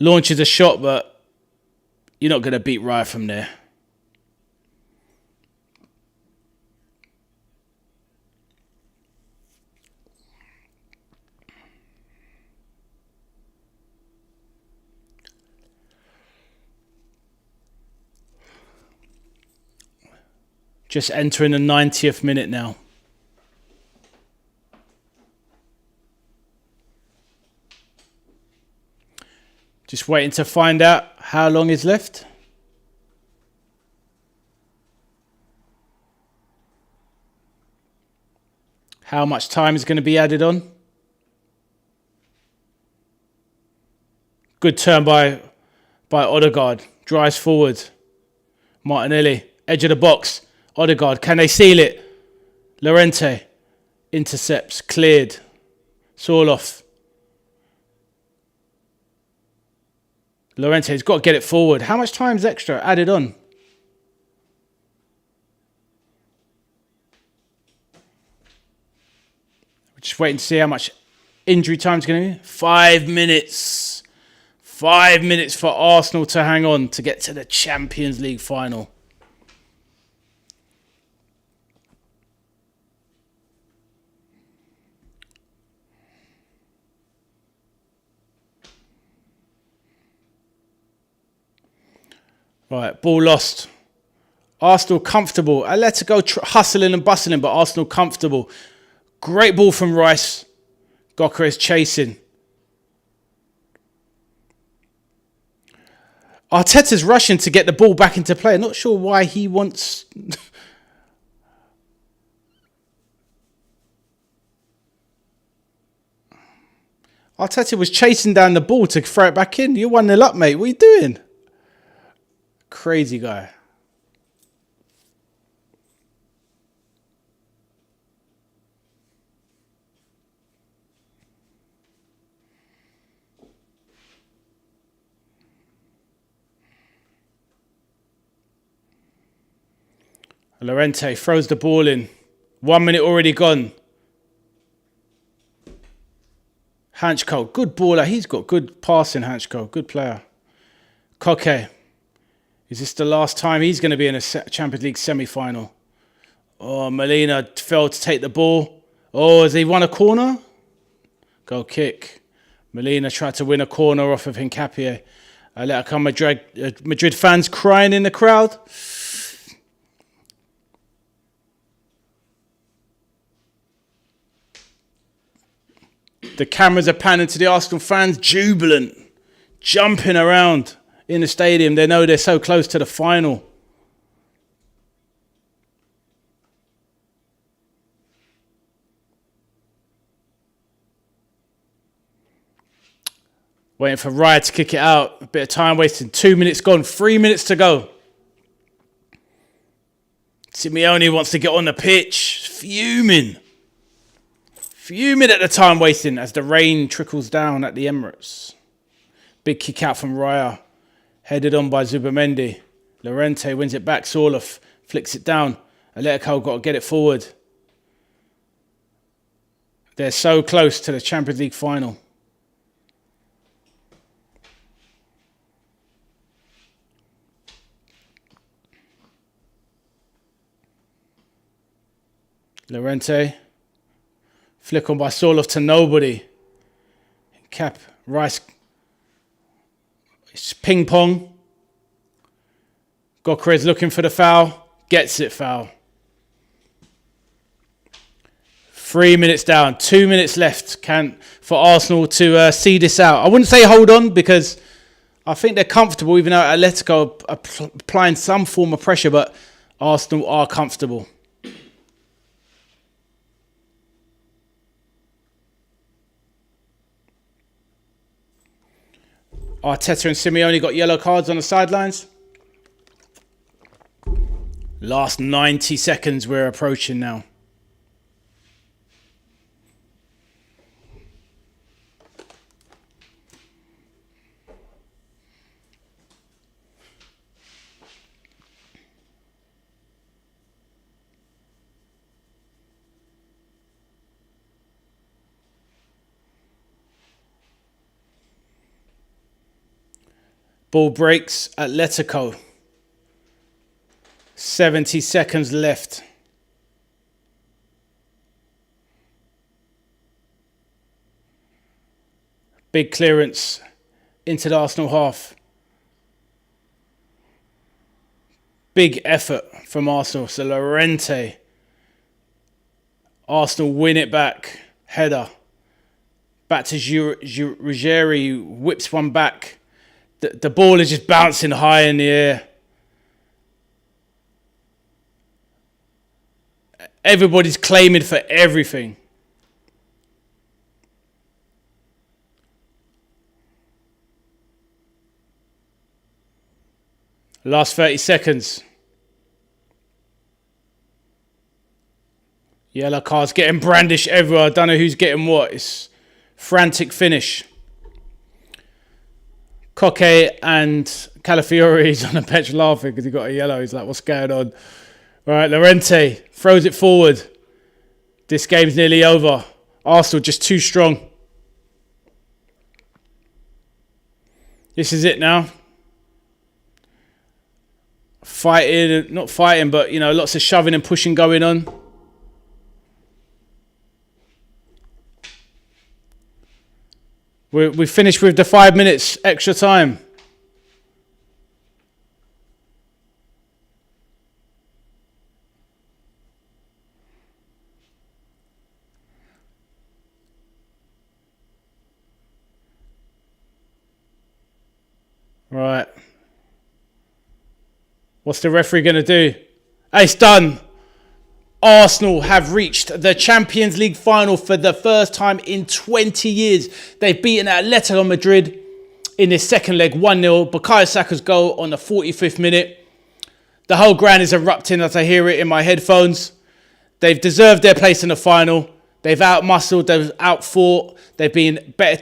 launches a shot, but you're not going to beat Raya from there. Just entering the 90th minute now. Just waiting to find out how long is left. How much time is going to be added on. Good turn by Odegaard. Drives forward. Martinelli, edge of the box. Odegaard, can they seal it? Llorente intercepts, cleared. Sorloth. Llorente's got to get it forward. How much time's extra added on? We're just waiting to see how much injury time's going to be. 5 minutes. 5 minutes for Arsenal to hang on to get to the Champions League final. Right, ball lost. Arsenal comfortable. Atletico hustling and bustling, but Arsenal comfortable. Great ball from Rice. Gyökeres chasing. Arteta's rushing to get the ball back into play. Not sure why he wants... Arteta was chasing down the ball to throw it back in. You're 1-0 up, mate. What are you doing? Crazy guy. Llorente throws the ball in. 1 minute already gone. Hanchko, good baller. He's got good passing, Hanchko. Good player. Koke. Is this the last time he's going to be in a Champions League semi-final? Oh, Molina failed to take the ball. Oh, has he won a corner? Goal kick. Molina tried to win a corner off of Hincapié. Atletico Madrid fans crying in the crowd. The cameras are panning to the Arsenal fans, jubilant, jumping around in the stadium. They know they're so close to the final. Waiting for Raya to kick it out. A bit of time wasting. 2 minutes gone. 3 minutes to go. Simeone wants to get on the pitch. Fuming at the time wasting as the rain trickles down at the Emirates. Big kick out from Raya. Headed on by Zubamendi. Llorente wins it back. Sorloth flicks it down. Atletico got to get it forward. They're so close to the Champions League final. Llorente. Flick on by Sorloth to nobody. Cap, Rice. It's ping pong. Gyökeres looking for the foul. Gets it, foul. 3 minutes down. 2 minutes left for Arsenal to see this out. I wouldn't say hold on because I think they're comfortable even though Atletico are applying some form of pressure, but Arsenal are comfortable. Arteta and Simeone got yellow cards on the sidelines. Last 90 seconds we're approaching now. Ball breaks, Atletico. 70 seconds left. Big clearance into the Arsenal half. Big effort from Arsenal. So Llorente. Arsenal win it back. Header. Back to Ruggieri. Whips one back. The ball is just bouncing high in the air. Everybody's claiming for everything. Last 30 seconds. Yellow cards getting brandished everywhere. I don't know who's getting what. It's frantic finish. Koke and Calafiori's on the bench laughing because he got a yellow. He's like, what's going on? All right, Llorente throws it forward. This game's nearly over. Arsenal just too strong. This is it now. Fighting, not fighting, but, you know, lots of shoving and pushing going on. We finished with the 5 minutes extra time. Right. What's the referee going to do? It's done. Arsenal have reached the Champions League final for the first time in 20 years. They've beaten Atletico Madrid in this second leg 1-0. Bukayo Saka's goal on the 45th minute. The whole ground is erupting as I hear it in my headphones. They've deserved their place in the final. They've out-muscled, they've out-fought. They've been better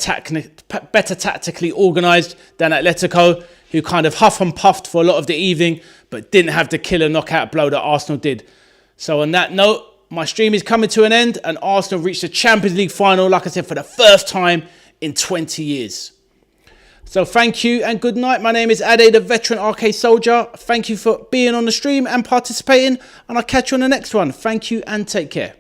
tactically organised than Atletico, who kind of huff and puffed for a lot of the evening, but didn't have the killer knockout blow that Arsenal did. So on that note, my stream is coming to an end and Arsenal reached the Champions League final, like I said, for the first time in 20 years. So thank you and good night. My name is Ade, the veteran RK soldier. Thank you for being on the stream and participating, and I'll catch you on the next one. Thank you and take care.